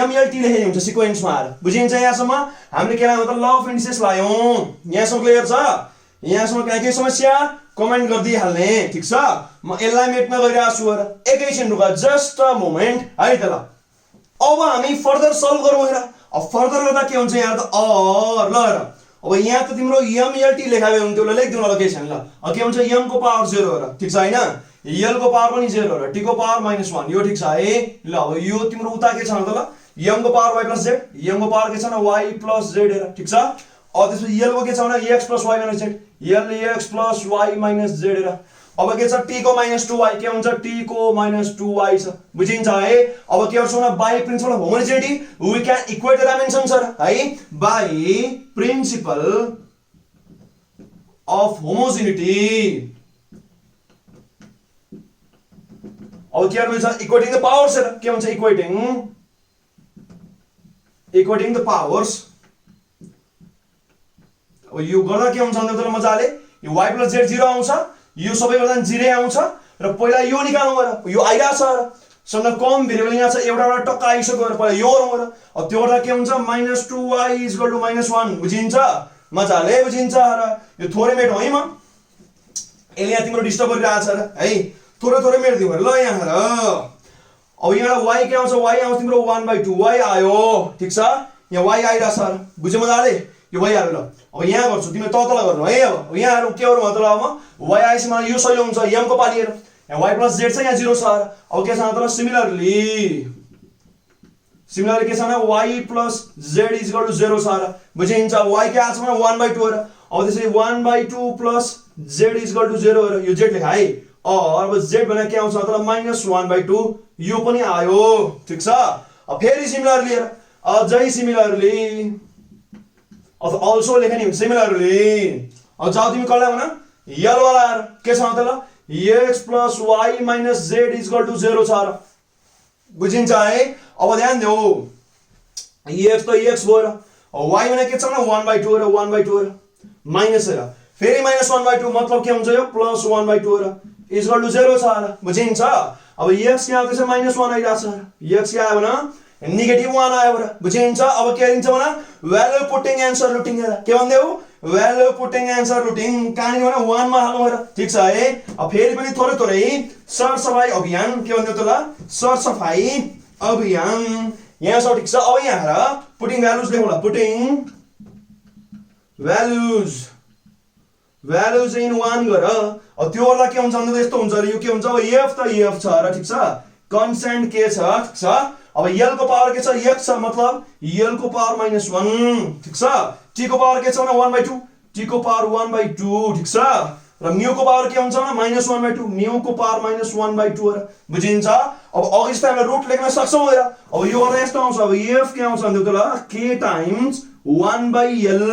MLT लेखे हुन्छ सिक्वेन्समा हेर बुझिन्छ यहाँसम्म हामीले के लाग्यो त ल अफ इन्डिसेस लायौं यहाँसम्म क्लियर छ यहाँसम्म केही समस्या कमेन्ट गर्दै हाल्ने ठीक छ म यसलाई मेट्न गइरहेको छु हेर एकैछिन रुक जस्ट अ मोमेन्ट है त ल अब हामी फर्दर सल्भ गरौँ हेर अब फर्दर गर्दा के हुन्छ यहाँ त ल हेर अब यहाँ त तिम्रो MLT लेखाए हुन्थ्यो ल लेख्दिनु ल के छैन ल अब के हुन्छ m को पावर 0 हेर ठीक छ हैन l को पावर पनि 0 र t को पावर -1 यो ठीक छ है ल अब यो तिम्रो उता के छ त ल m को पावर y + z m को पावर के छ न y + z हेर ठीक छ अब त्यसपछि l को के छ भने x + y - z lx + y - z हेर अब के छ t को -2y के हुन्छ t को -2y छ बुझिन्छ है अब के गर्छौ न by principle of homogeneity we can equate the dimensions है बाइ प्रिन्सिपल अफ होमोजेनिटी अब के गर्नुहुन्छ इक्वेटिङ द पावर्स हेर के हुन्छ इक्वेटिङ द पावर्स अब यो गर्दा के हुन्छ भन्दा मजाले यो y + z 0 आउँछ यो सबै गर्दा 0 आउँछ र पहिला यो निकाल्नु र यो आइराछ सन्द कम भेरिएबल यहाँ छ एउटा टक्क आइसक्यो र पहिला यो गरौँ र अब त्यो गर्दा के हुन्छ -2y = -1 बुझिन्छ मजाले बुझिन्छ र यो थोरै मेट हो है म यसले यहाँ तिम्रो डिस्टर्ब गरिरहेछ र है थोरै मेट दिउ ल यहाँ हेर अब यहाँ y के आउँछ y आउँछ तिम्रो 1/2 y आयो ठीक छ यहाँ y आइराछ बुझ्यो मजाले यो y आयो ल अब यहाँ गर्छु तिमीले तल गर्नु है अब यहाँ हेरौँ के गरौँ मतलब अब y आएपछि मलाई यो सही हुन्छ m को पाली हेर यहाँ y + z छ यहाँ 0 छ अब के छ मतलब सिमिलरली के छ भने y + z = 0 छ बुझिन्छ y के आछ भने 1/2 हेर अब त्यसरी 1/2 + z = 0 हेर यो z लेखा है अब z भने के आउँछ मतलब -1/2 यो पनि आयो ठीक छ अब फेरि सिमिलरली हेर अझै सिमिलरली अथवा अल्सो लेख्ने हुन्छ सिमिलरली अब जाऊ तिमी कसलाई भन l वाला हेर के छ मतलब x + y - z = 0 छ बुझिन्छ है अब ध्यान देऊ x त x भयो र y भने के छ भने 1/2 र 1/2 र माइनस हेर फेरि -1/2 मतलब के हुन्छ यो +1/2 र = 0 छ बुझिन्छ अब x यहाँ आउँदैछ -1 आइराछ x के आयो भने -1 आयो र बुझिन्छ अब के गरिन्छ भने भ्यालु पुटिङ एन्सर लुटिङ हेर के भन्देऊ भ्यालु पुटिङ एन्सर लुटिङ कहाँनिर भने 1 मा हाल्नु हेर ठीक छ है अब फेरि पनि थोरै थोरै सरसफाई अभियान के भन्देऊ त ल सरसफाई अभियान यहाँ छ ठीक छ अब यहाँ हेर पुटिङ भ्यालुज लेखौँ ल पुटिङ भ्यालुज इन 1 गर अब त्यो गर्दा के हुन्छ भने यस्तो हुन्छ र यो के हुन्छ अब f त f छ र ठीक छ कन्स्ट्यान्ट के छ ठीक छ अब l को पावर के छ x छ मतलब l को पावर -1 ठीक छ t को पावर के छ भने 1/2 t को पावर 1/2 ठीक छ र म्यू को पावर के हुन्छ भने -1/2 म्यू को पावर -1/2 र बुझिन्छ अब अघि जस्तै हामीले रुट लेख्न सक्छौं हेर अब यो गर्दा यस्तो आउँछ अब f के आउँछ भने त ल k टाइम्स 1/l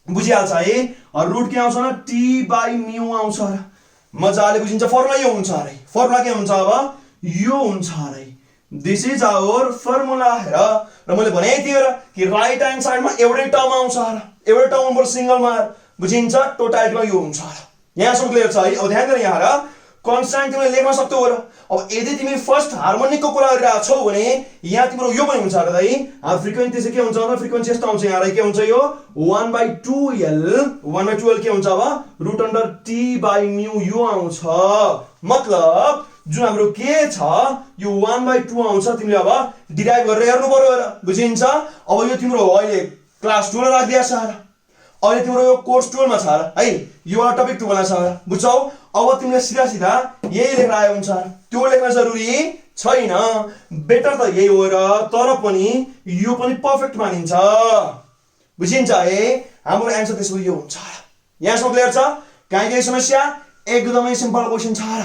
बुझिहाल्छ है रुट के आउँछ भने t/μ आउँछ र मजाले बुझिन्छ फर्मुला यो हुन्छ रे फर्मुला के हुन्छ अब यो हुन्छ रे दिस इज आवर फर्मुला हेर र मैले भने थिए र कि राइट ह्यान्ड साइडमा एउटै टर्म आउँछ र एउटै टर्म पर सिंगलमा बुझिन्छ टोटालिटीमा यो हुन्छ र यहाँसम्म क्लियर छ है अब ध्यान गरे यहाँ र कन्स्ट्यान्ट तिमीले लेख्न सक्छौ र अब यदि तिमी फर्स्ट हार्मोनिकको कुरा गरिरहेको छौ भने यहाँ तिम्रो यो पनि हुन्छ र है फ्रिक्वेन्सी चाहिँ के हुन्छ भने फ्रिक्वेन्सी यस्तो आउँछ यहाँ के हुन्छ यो 1/2l के हुन्छ अब √t/μ यो आउँछ मतलब जुन हाम्रो के छ यो 1/2 आउँछ तिमीले अब डिराइभ गरेर हेर्नु पर्यो र बुझिन्छ अब यो तिम्रो अहिले क्लास 2 मा राखिदिया छ र अहिले तिम्रो यो कोर्स 12 मा छ र है यो टपिक 2 मा छ र बुझ्छौ अब तिमीले सिधा सिधा यही लेखेर आयो हुन्छ त्यो लेख्न जरुरी छैन बेटर त यही हो र तर पनि यो पनि परफेक्ट मानिन्छ बुझिन्छ है हाम्रो आन्सर त्यसको यो हुन्छ यहाँसम्म क्लियर छ काहीँ समस्या एकदमै सिम्पल क्वेशन छ र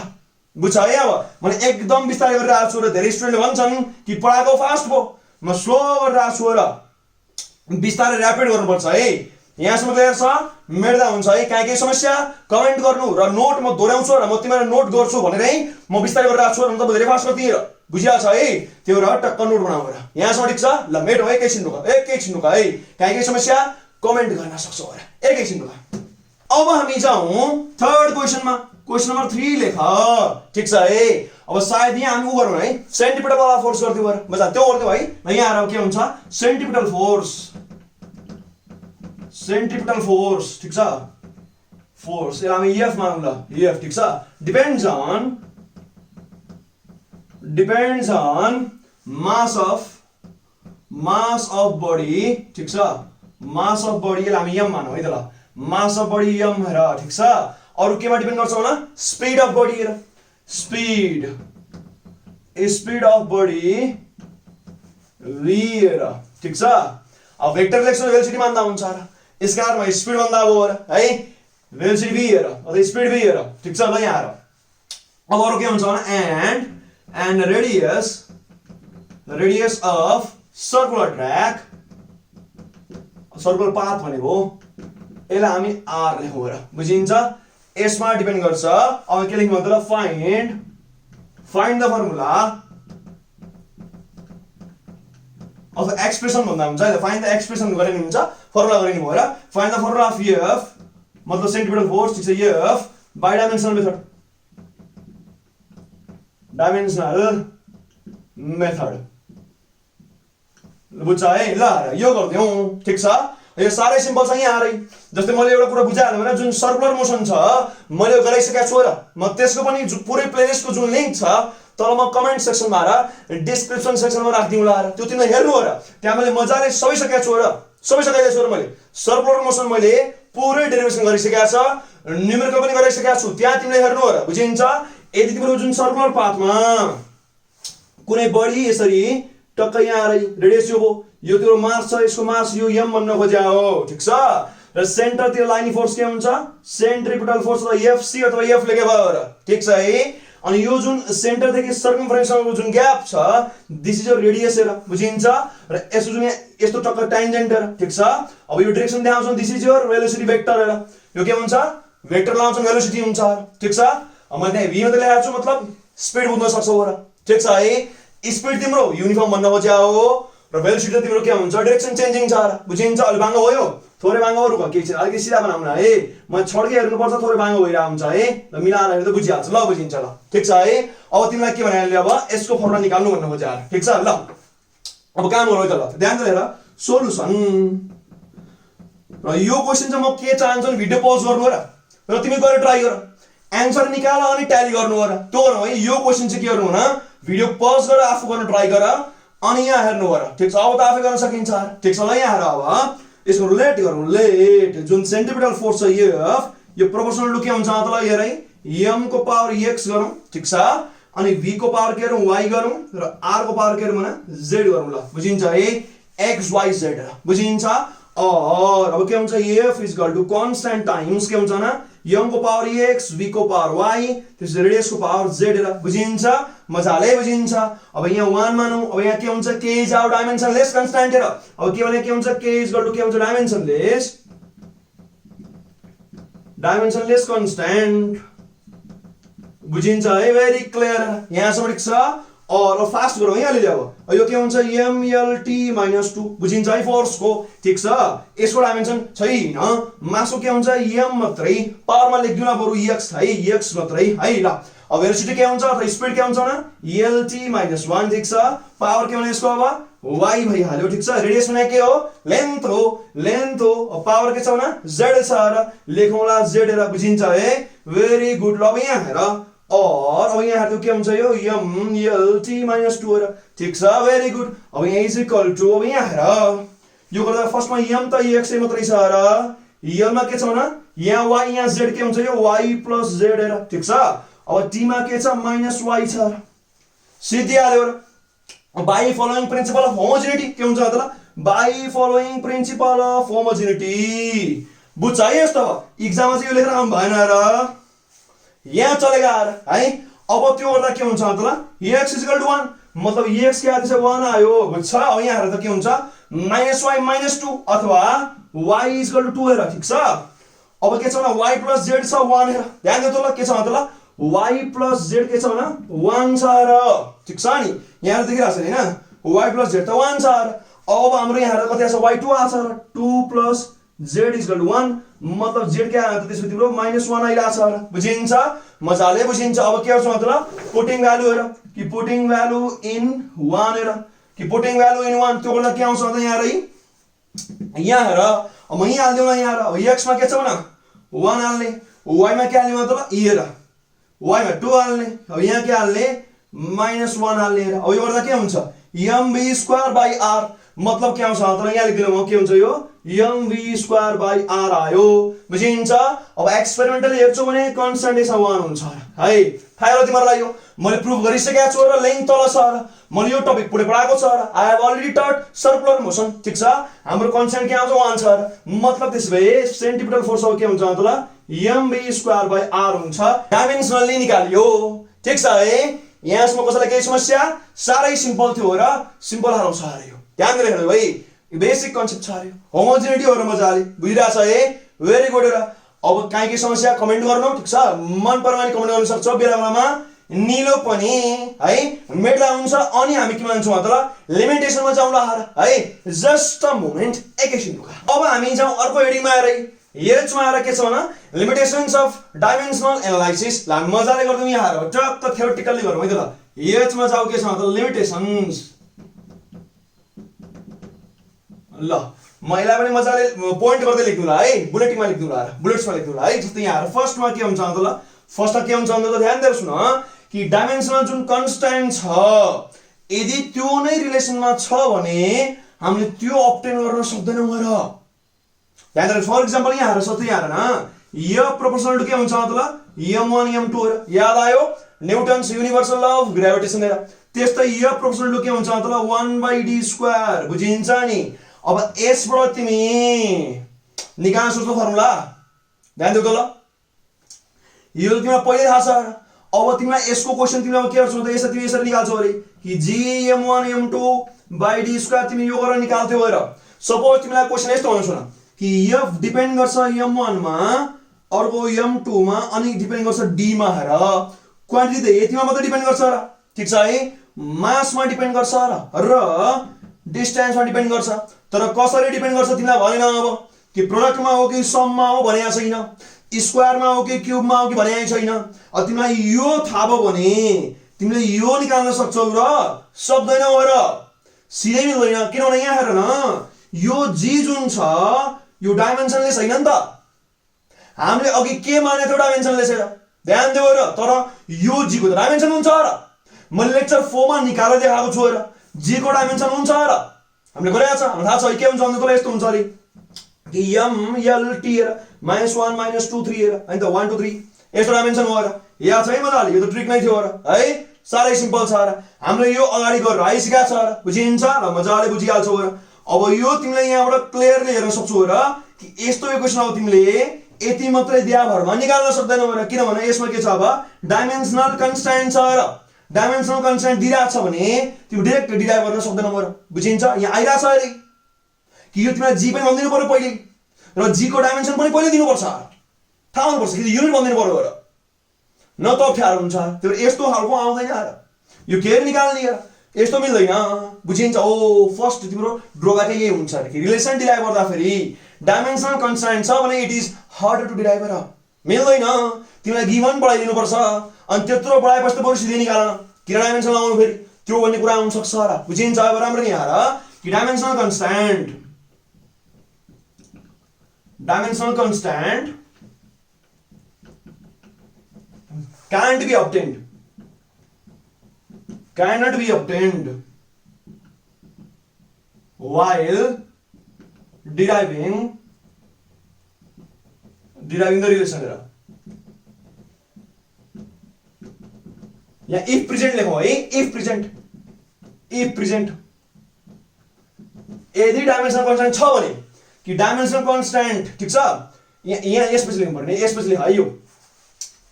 बुझ्छ है अब मैले एकदम विस्तार गरेर आएको छु र धेरै स्टुडेन्टले भन्छन् कि पढाएको फास्ट भो म स्लो गरेर आएको छु र विस्तारै र्यापिड गर्नुपर्छ है यहाँसम्म क्लियर छ मेट्दा हुन्छ है काहीँ समस्या कमेन्ट गर्नु र नोट म दोहोऱ्याउँछु र म तिमीलाई नोट गर्छु भनेर है म विस्तार गरेर आएको छु र म त धेरै फास्ट गर्दिए र बुझिहाल्छ है त्यो र टक्क नोट बनाऊ र यहाँसम्म ठिक छ ल मेट हो एकैछिन रुक है काहीँ समस्या कमेन्ट गर्न सक्छौ र एकैछिन रुक अब हामी जाउँ थर्ड क्वेशनमा क्वेशन नम्बर 3 लेख ठीक छ है अब सायद यहाँ हामी उ गरौँ है सेन्टिपिटल वाला फोर्स गर्दियौ र मजा त्यो गर्दियौ है यहाँ आएर के हुन्छ सेन्टिपिटल फोर्स ठीक छ फोर्स यसलाई हामी f मानौँ ल f ठीक छ depends on mass of body ठीक छ मास अफ बडी यसलाई हामी m मानौँ है त ल मास अफ बडी m हेर ठीक छ अरु केमा डिपेन्ड गर्छ होला स्पीड अफ बडी हेर स्पीड अफ बडी v हेर ठीक छ अब वेक्टर लेख्छौ वेलोसिटी मान्दा हुन्छ र यसका कारणमा स्पीड भन्दा अब है वेलोसिटी v हेर अथवा स्पीड v हेर ठीक छ ल यहाँ हेर अब अरु के हुन्छ भने and radius of circular track circular path भनेको यसलाई हामी r लेखौँ र बुझिन्छ यसमा डिपेन्ड गर्छ अब के लेख्नु मतलब फाइन्ड द फर्मुला अथवा एक्सप्रेसन भन्दा हुन्छ है फाइन्ड द एक्सप्रेसन गरे नि हुन्छ फर्मुला गरे नि भयो र find the formula of f मतलब सेन्टिपिटल फोर्स ठीक छ f बाइ डाइमेन्सनल मेथड बुझ्छ है ल यो गर्दियौ ठीक छ यो सारै सिम्पल छ यहाँ आरै जस्तै मैले एउटा कुरा बुझाएन भने जुन सर्कुलर मोसन छ मैले गराइसकेको छु र म त्यसको पनि पुरै प्लेलिस्टको जुन लिंक छ तल म कमेन्ट सेक्सनमा र डिस्क्रिप्सन सेक्सनमा राख्दिउँला र त्यो तिमीले हेर्नु हो र त्यहाँ मैले मजाले सबै सकेको छु र मैले सर्कुलर मोसन मैले पुरै डेरिभेसन गरिसकेको छ न्यूमेरिकल पनि गराइसकेको छु त्यहाँ तिमीले हेर्नु हो र बुझिन्छ यदि तिम्रो जुन सर्कुलर पाथमा कुनै बडी यसरी टक्क यहाँ आरै रेडियस यो यो तिम्रो मास छ यसको मास यो m भन्न खोज्या हो ठीक छ र सेन्टर तिर लाइनिङ फोर्स के हुन्छ सेन्ट्रिपिटल फोर्स अथवा fc अथवा f लेखे भयो र ठीक छ है अनि यो जुन सेन्टर देखि सर्कमफरेन्स सम्मको जुन ग्याप छ दिस इज योर रेडियस हेर बुझिन्छ र यसो जुन यस्तो टक्क ट्यान्जेन्ट हेर ठीक छ अब यो डाइरेक्सन देखाउँछ this is your velocity vector हेर यो के हुन्छ वेक्टर लाउँछ वेलोसिटी हुन्छ ठीक छ अब मैले v मा त लेखेको छु मतलब स्पिड बुझ्न सक्छौ र ठीक छ है स्पिड तिम्रो युनिफर्म भन्न खोज्या हो र वेलोसिटी त तिम्रो के हुन्छ डाइरेक्सन चेन्जिङ छ र बुझिन्छ अलि बाङ्गो भयो थोरै बाङ्गो रुक के छ अलि सिधा बनाउन है म छड्के हेर्नु पर्छ थोरै बाङ्गो भइरा हुन्छ है ल मिलाएर हेर्दा बुझिहाल्छ ल बुझिन्छ ल ठीक छ है अब तिमीलाई के भने अब यसको फर्मुला निकाल्नु भन्न खोज्या ठीक छ ल अब काम गरौँ है त ल ध्यान दिएर सोलुसन र यो क्वेशन चाहिँ म के चाहन्छु नि भिडियो पज गर्नु र तिमी गएर ट्राई गर एन्सर निकाल अनि ट्याली गर्नु र त्यो गर्नु है यो क्वेशन चाहिँ के गर्नु न भिडियो पज गरेर आफू गर्न ट्राई गर अनि यहाँ हेर्नु गर ठीक छ अब त आफै गर्न सकिन्छ ठीक छ ल यहाँ हेर अब यसको लेट गरौँ लेट जुन सेन्टिपिटल फोर्स छ यो प्रोपोर्सनल टु के हुन्छ त ल हेर है m को पावर x गरौँ ठीक छ अनि v को पावर के गरौँ y गरौँ र r को पावर के गरौँ न z गरौँ ल बुझिन्छ है x y z बुझिन्छ और अब के हुन्छ f is equal to constant times के हुन्छ न m को पावर x v को पावर y त्यसपछि रेडियस को पावर z र बुझिन्छ मजाले बुझिन्छ अब यहाँ 1 मानौ अब यहाँ के हुन्छ k इज आवर डाइमेन्सनलेस कांस्टेंट र अब के भने के हुन्छ k इज इक्वल टु के हुन्छ डाइमेन्सनलेस कांस्टेंट बुझिन्छ है भेरी क्लियर यहाँसम्म ठिक छ और फास्ट गरौँ यहाँ लियो अब यो के हुन्छ mlt-2 बुझिन्छ है फोर्स को ठीक छ यसको डाइमेन्सन छैन मासको के हुन्छ m मात्रै पावरमा लेख्दिउ न बरु x है x मात्रै है ल अब भेलोसिटी के हुन्छ त स्पिड के हुन्छ न lt-1 ठीक छ पावर के भने यसको अब y भइहाल्यो ठीक छ रेडियस भने के हो लेन्थ हो अब पावर के छ न z छ र लेखौँला z र बुझिन्छ है भेरी गुड ल अब यहाँ हेर और अब यहाँ हेर्नु के हुन्छ यो mlt-2 र ठीक छ भेरी गुड अब यहाँ इज इक्वल टु अब यहाँ हेर यो गर्दा फर्स्टमा m त x मात्रै छ र l मा के छ न यहाँ y यहाँ z के हुन्छ यो y + z र ठीक छ अब t मा के छ -y छ सिद्धिहाल्यो र by following principal of homogeneity के हुन्छ त ल by following principal of homogeneity बुझ्छ है यस्तो एक्जाममा चाहिँ यो लेखेर आउनु भएन र यहाँ चलेगा है अब त्यो गर्दा के हुन्छ त ल x = 1 मतलब x के आदेश 1 आयो बुझ्छ अब यहाँ हेर्दा के हुन्छ -y - 2 अथवा y = 2 हेर ठीक छ अब के छ न y + z छ 1 हेर ध्यान दिनु त ल के छ त ल y + z के छ न 1 छ र ठीक छ नि यहाँ देखिरा छ हैन y + z त 1 छ र अब हाम्रो यहाँ हेर्दा कति आछ y2 आछ र 2 + z = 1 मतलब z के आयो त त्यसपछि तिम्रो -1 आइला छ र बुझिन्छ मजाले बुझिन्छ अब के गर्छ मतलब पुटिङ भ्यालु हेर कि पुटिङ भ्यालु इन 1 हेर कि पुटिङ भ्यालु इन 1 त्यो गर्दा के आउँछ त यहाँ रै यहाँ हेर अब यहाँ हाल्दिउ न यहाँ हेर x मा के छ न 1 हाल्ने y मा के हाल्ने मतलब हेर y मा 2 हाल्ने अब यहाँ के हाल्ने -1 हाल्ने हेर अब यो गर्दा के हुन्छ mv²/r मतलब के आउँछ त यहाँ लेख्दिनु म के हुन्छ यो mv²/r आयो बुझिन्छ अब एक्सपेरिमेन्टली हेर्छु भने कन्स्टेन्ट यसमा 1 हुन्छ है थाहा होला तिमीहरुलाई यो मैले प्रुफ गरिसकेको छु र लेन्थ तल छ र मैले यो टपिक पुरै पढाएको छ र आई हेभ अलरेडी टट सर्कुलर मोसन ठीक छ हाम्रो कन्स्टेन्ट के आउँछ 1 छ र मतलब त्यसभए सेन्टिपिटल फोर्स अब के हुन्छ त ल mv²/r हुन्छ डाइमेन्सनली निकालियो ठीक छ है यहाँसम्म कसैलाई केही समस्या सारै सिम्पल थियो र सिम्पल हराउँछ अरे यो ध्यान दिएर हेर्नु भाइ बेसिक कन्सेप्ट छ अरे होमोजेनिटी हो र मजाले बुझिरा छ है भेरी गुड र अब काहीँ के समस्या कमेन्ट गर्नु ठीक छ मन परमा नि कमेन्ट गर्न सक्छ बेला बेलामा निलो पनि है मेटला हुन्छ अनि हामी के भन्छौँ त ल लिमिटेसनमा जाउँला है जस्ट अ मोमेन्ट एकैछिन रुक अब हामी जाउँ अर्को हेडिङमा आएर एच मा आएर के छ भने लिमिटेशन्स अफ डाइमेन्सनल एनालाइसिस ल मजाले गर्दिउँ यहाँ आएर टक्क थ्योरेटिकली गरौँ है त ल एच मा जाऊ के छ त लिमिटेशन्स ल महिला पनि मजाले पोइन्ट गर्दै लेख्नुला है बुलेटिनमा लेख्नुला बुलेट्समा लेख्नुला है जस्तै यहाँ आएर फर्स्टमा के हुन्छ त ल फर्स्टमा के हुन्छ त ध्यान दिएर सुन कि डाइमेन्सनल जुन कन्स्टेन्ट छ यदि त्यो नै रिलेसनमा छ भने हामीले त्यो अब्टेन गर्न सक्दैनौँ र ध्यान दिएर फर एक्जाम्पल यहाँ आएर सबै यहाँ न यो प्रोपोर्सनल टु के हुन्छ त ल m1 m2 याद आयो Newton's universal law of gravitation हेर त्यस्तै यो प्रोपोर्सनल टु के हुन्छ त ल 1/d² बुझिन्छ नि अब s बाट तिमी निकाल्न सोच्नु फर्मुला ध्यान दिउ त ल यो तिमीलाई पहिले थाहा छ अब तिमीलाई s को क्वेशन तिमीलाई के गर्छौ त यसरी तिमी यसरी निकाल्छौ अरे कि gm1 m2/d² तिमी यो गरेर निकाल्थ्यौ हेर सपोज तिमीलाई क्वेशन यस्तो हुन्छ न कि f डिपेन्ड गर्छ m1 मा अर्को m2 मा अनि डिपेन्ड गर्छ d मा हेर क्वान्टिटी त यतिमा मात्र डिपेन्ड गर्छ र ठीक छ है मास मा डिपेन्ड गर्छ र डिस्टेन्स मा डिपेन्ड गर्छ तर कसरी डिपेन्ड गर्छ तिमीलाई भनेन अब कि प्रोडक्ट मा हो कि सम मा हो भनेको छैन स्क्वायर मा हो कि क्यूब मा हो कि भनेको छैन अब तिमीलाई यो थाहा भयो भने तिमीले यो निकाल्न सक्छौ र सक्दैनौ र सिधै मिल्दैन किनभने यहाँ हेर न यो जी जुन छ यो डाइमेन्सनलेस हैन नि त हामीले अघि के माने थियो डाइमेन्सनलेस हेर ध्यान देऊ र तर यो जी को डाइमेन्सन हुन्छ र मैले लेक्चर 4 मा निकालेर देखाएको छु र जी को डाइमेन्सन हुन्छ र हामीले गरेका छ हामीलाई थाहा छ के हुन्छ भने त्यसलाई यस्तो हुन्छ अरे कि m l t हेर -1 -2 3 हेर हैन त 1 2 3 यस्तो डाइमेन्सन हो र याद छ है मजाले यो त ट्रिक नै थियो र है सारै सिम्पल छ र हामीले यो अगाडि गरेर है सिका छ र बुझिन्छ र मजाले बुझिहाल्छौ र अब यो तिमीले यहाँबाट क्लियरली हेर्न सक्छौ र कि यस्तो इक्वेसन अब तिमीले यति मात्रै दिया भरमा निकाल्न सक्दैनौ र किनभने यसमा के छ अब डाइमेन्सनल कन्स्ट्यान्ट छ र डाइमेन्सनल कन्स्ट्यान्ट दिइराछ भने तिमी डाइरेक्ट डिराइभ गर्न सक्दैनौ र बुझिन्छ यहाँ आइराछ अरे कि यो तिमीलाई जी पनि भनिदिनु पर्यो पहिले र जी को डाइमेन्सन पनि पहिले दिनुपर्छ थाहा हुनुपर्छ कि युनिट भनिदिनु पर्यो र न त अप्ठ्यारो हुन्छ त्यो यस्तो खालको आउँदैन र यो केयर निकाल्ने र यस्तो मिल्दैन बुझिन्छ ओ फर्स्ट तिम्रो ड्रब्याक यही हुन्छ अरे कि रिलेसन डिराइभ गर्दा फेरि डाइमेन्सनल कन्स्ट्यान्ट छ भने it is harder to derive र मिल्दैन तिमीलाई गिभन बढाइदिनु पर्छ अनि त्यत्रो बढाएपछि त बरु सिधै निकाल्न किन डाइमेन्सन लाउनु फेरि त्यो भन्ने कुरा आउन सक्छ र बुझिन्छ अब राम्ररी यहाँ र कि dimensional constant cannot be obtained while deriving the relation era yeah if present लेखो है if present यदि डाइमेन्सनल कन्स्ट्यान्ट छ भने कि डाइमेन्सनल कन्स्ट्यान्ट ठीक छ यहाँ यसपछि लेख्नु पर्ने यसपछि लेख है यो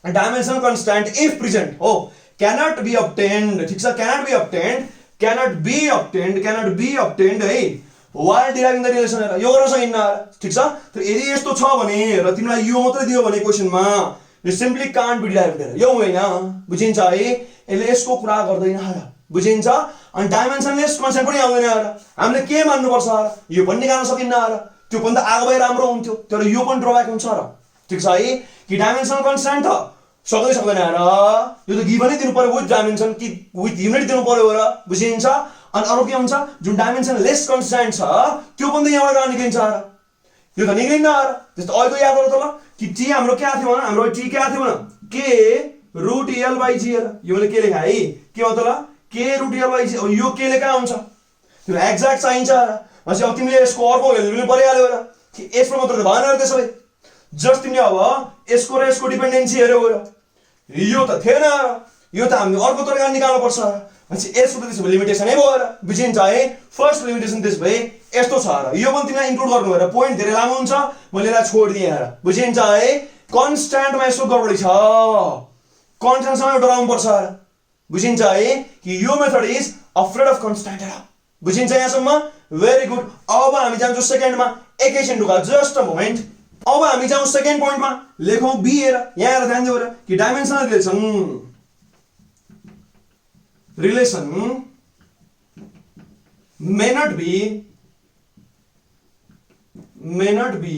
dimensional constant if present हो cannot be obtained ठीक छ cannot be obtained है while deriving the relation era यो गर्न सकिन्न ठीक छ तर यदि यस्तो छ भने र तिमीलाई यो मात्रै दियो भने क्वेशनमा यो सिम्पली can't be derived र यो होइन बुझिन्छ है यसले यसको कुरा गर्दैन र बुझिन्छ अनि डाइमेन्सनलेस कन्स्ट्यान्ट पनि आउँदैन र हामीले के मान्नु पर्छ र यो पनि निकाल्न सकिन्न र त्यो पनि त आगो भए राम्रो हुन्थ्यो तर यो पनि ड्रब्याक हुन्छ र ठीक छ है कि डाइमेन्सनल कन्स्ट्यान्ट त सक्दैन र यो त गिभनै दिनु पर्यो विथ डाइमेन्सन कि विथ युनिट दिनु पर्यो र बुझिन्छ अनि अरु के हुन्छ जुन डाइमेन्सन लेस कन्स्ट्यान्ट छ त्यो पनि यहाँबाट निक्लिन्छ र यो त निक्लिन्न र जस्तो अहिले याद गर्नु त ल कि टी हाम्रो के थियो भने हाम्रो टी के थियो भने k root l by g यो मैले के लेखा है के हो त ल k root l by g यो के ले कहाँ हुन्छ त्यो एक्ज्याक्ट चाहिन्छ र भनेपछि अब तिमीले यसको अर्को भ्यालु लिनु परिहाल्यो र कि यसको मात्र त भएन र त्यसो भए जस्ट तिमीले अब यसको र यसको डिपेन्डेन्सी हेर्यौ र यो त थिएन यो त हामीले अर्को तरिकाले निकाल्नु पर्छ भनेपछि यसको त त्यसो भए लिमिटेसनै भयो र बुझिन्छ है फर्स्ट लिमिटेसन त्यसो भए यस्तो छ र यो पनि तिमीलाई इन्क्लुड गर्नु भएर पोइन्ट धेरै लामो हुन्छ मैले यसलाई छोडिदिएँ र बुझिन्छ है कन्स्ट्यान्टमा यसो गडबडी छ कन्स्ट्यान्टसँग एउटा डराउनु पर्छ र बुझिन्छ है कि यो method is afraid of constant र बुझिन्छ यहाँसम्म भेरी गुड अब हामी जान्छौँ सेकेन्डमा एकैछिन ढुका जस्ट अ मोमेन्ट अब हामी जाउँ सेकेन्ड पोइन्टमा लेखौँ बी हेर यहाँ हेर ध्यान देऊ र कि dimensional relation may not be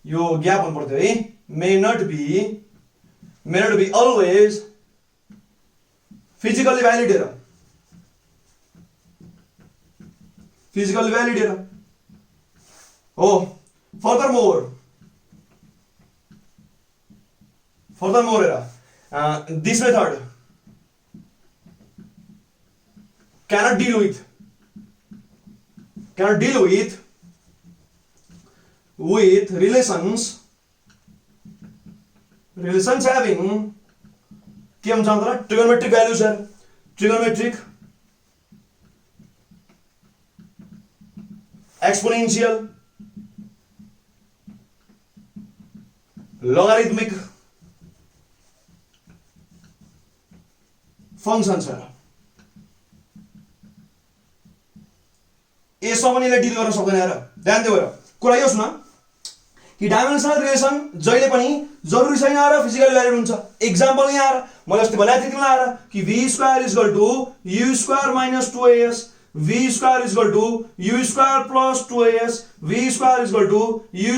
यो ग्याप हुनु पर्यो है may not be always physically valid हेर हो furthermore this method cannot deal with relations having के हुन्छ भन्दा trigonometric values है trigonometric exponential logarithmic functions है यसो पनि ले डिल गर्न सक्दैन र ध्यान देऊ र कुरा यो सुन कि डाइमेन्सनल रिलेसन जहिले पनि जरुरी छैन र फिजिकली भ्यालिड हुन्छ एक्जाम्पल यहाँ मैले अस्ति भनेको थिएँ तिमीलाई कि v² = u² - 2as v² = u² + 2as v² = u²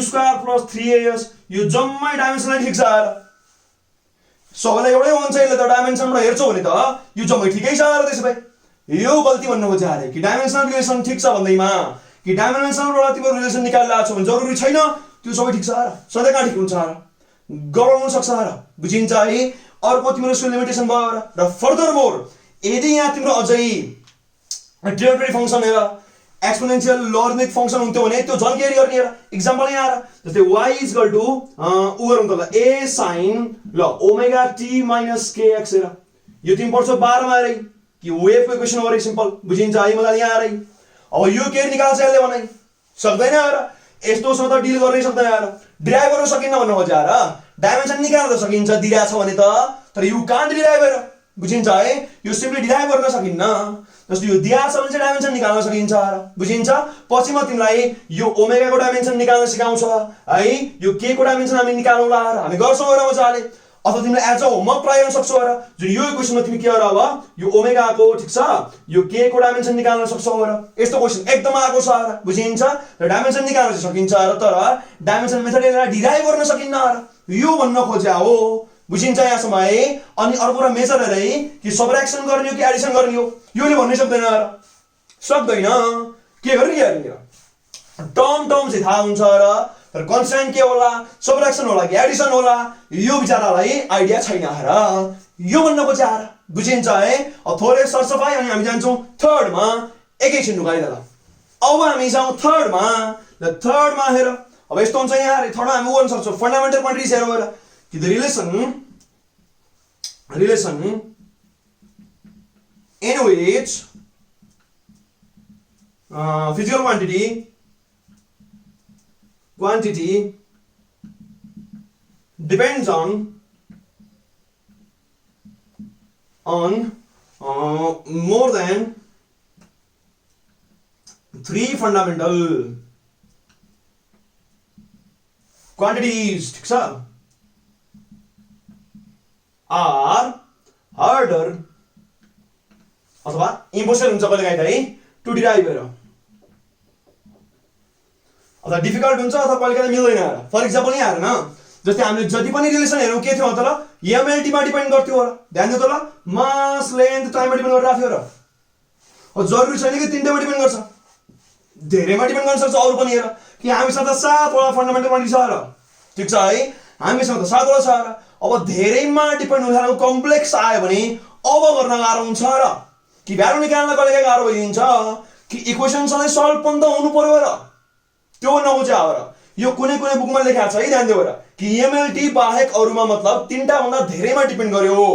+ 3as यो जम्मै डाइमेन्सनल ठिक छ र सबैलाई एउटै हुन्छ यसले त डाइमेन्सनबाट हेर्छौ भने त यो जम्मै ठिकै छ र त्यसै भए यो गल्ती भन्नु खोजे अरे कि डाइमेन्सनल रिलेसन ठिक छ भन्दैमा कि डाइमेन्सनलबाट तिम्रो रिलेसन निकालिरहेको छ भने जरुरी छैन त्यो सबै ठिक छ र सधैँ कहाँ ठिक हुन्छ र गराउन सक्छ र बुझिन्छ है अर्को तिम्रो स्कुल लिमिटेसन भयो र फर्दर मोर यदि यहाँ तिम्रो अझै ट्रिगोनोमेट्री फंक्सन हेर एक्सपोनेन्शियल लोगरिथमिक फंक्सन हुन्थ्यो भने त्यो झन् केयर गर्ने र इक्जाम्पल यहाँ आएर जस्तै y इक्वल टु उ गरौँ त ल a sin ल ओमेगा t माइनस kx हेर यो तिमी पढ्छौ 12 मा रे कि वेभको इक्वेसन हो रे सिम्पल बुझिन्छ है मलाई यहाँ रे अब यो केयर निकाल्छ यसले भने सक्दैन र यस्तोसँग त डिल गर्नै सक्दैन र डिराइभ गर्न सकिन्न भन्नु खोजे र डाइमेन्सन निकाल्न सकिन्छ दिइरा छ भने त तर यु कान्ट डिराइभ हेर बुझिन्छ है यो सिम्पली डिराइभ गर्न सकिन्न जस्तो यो दिया छ भने चाहिँ डाइमेन्सन निकाल्न सकिन्छ र बुझिन्छ पछि म तिमीलाई यो ओमेगा को डाइमेन्सन निकाल्न सिकाउँछ है यो के को डाइमेन्सन हामी निकालौँला र हामी गर्छौँ र मजाले अथवा तिमीले एज अ होमवर्क ट्राई गर्न सक्छौ र जुन यो क्वेशनमा तिमी के गर अब यो ओमेगा को ठीक छ यो के को डाइमेन्सन निकाल्न सक्छौ र यस्तो क्वेशन एकदम आएको छ र बुझिन्छ र डाइमेन्सन निकाल्न सकिन्छ र तर डाइमेन्सन मेथडले डिराइभ गर्न सकिन्न र यो भन्न खोज्या हो बुझिन्छ यहाँसम्म है अनि अर्को कुरा मेजर हेरै कि सबट्र्याक्सन गर्ने हो कि एडिसन गर्ने हो योले भन्नै सक्दैन र सक्दैन के गर्ने टर्म चाहिँ थाहा हुन्छ र तर कन्स्ट्यान्ट के होला सबट्र्याक्सन होला कि एडिसन होला यो बिचारालाई आइडिया छैन र यो भन्न खोज्या र बुझिन्छ है अब थोरै सरसफाइ अनि हामी जान्छौँ थर्डमा एकैछिन ढुकाइदा ल अब हामी जाउँ थर्डमा ल थर्डमा हेर अब यस्तो हुन्छ यहाँ थर्डमा हामी गर्न सक्छौँ फन्डामेन्टल क्वान्टिटिज हेरौँ हेर कि the relation in which physical quantity depends on more than 3 fundamental quantities ठीक छ are harder अथवा इम्पोसिबल हुन्छ कहिलेकाहीँ त है टु डिराइभ हेर अथवा डिफिकल्ट हुन्छ अथवा कहिलेकाहीँ मिल्दैन फर इक्जाम्पल यहाँ हेर न जस्तै हामीले जति पनि रिलेसन हेरौँ के थियो त ल एमएलटी मा डिपेन्ड गर्थ्यो र ध्यान दियो त ल मास लेन्थ टाइममा डिपेन्ड गरेर राख्यो र जरुरी छैन कि तीनटैमा डिपेन्ड गर्छ धेरैमा डिपेन्ड गर्न सक्छ अरु पनि हेर कि हामीसँग त 7 वटा फन्डामेन्टल क्वान्टिटी छ र ठीक छ है हामीसँग त 7 वटा छ र अब धेरैमा डिपेन्ड हुने खालको कम्प्लेक्स आयो भने अब गर्न गाह्रो हुन्छ र कि भ्यालु निकाल्न कहिलेकाहीँ गाह्रो भइदिन्छ कि इक्वेसन सधैँ सल्भ पनि त हुनु पर्यो र त्यो नबुझ्या हो र यो कुनै कुनै बुकमा लेखेको छ है ध्यान दियो र कि एमएलटी बाहेक अरुमा मतलब 3टा भन्दा धेरैमा डिपेन्ड गर्यो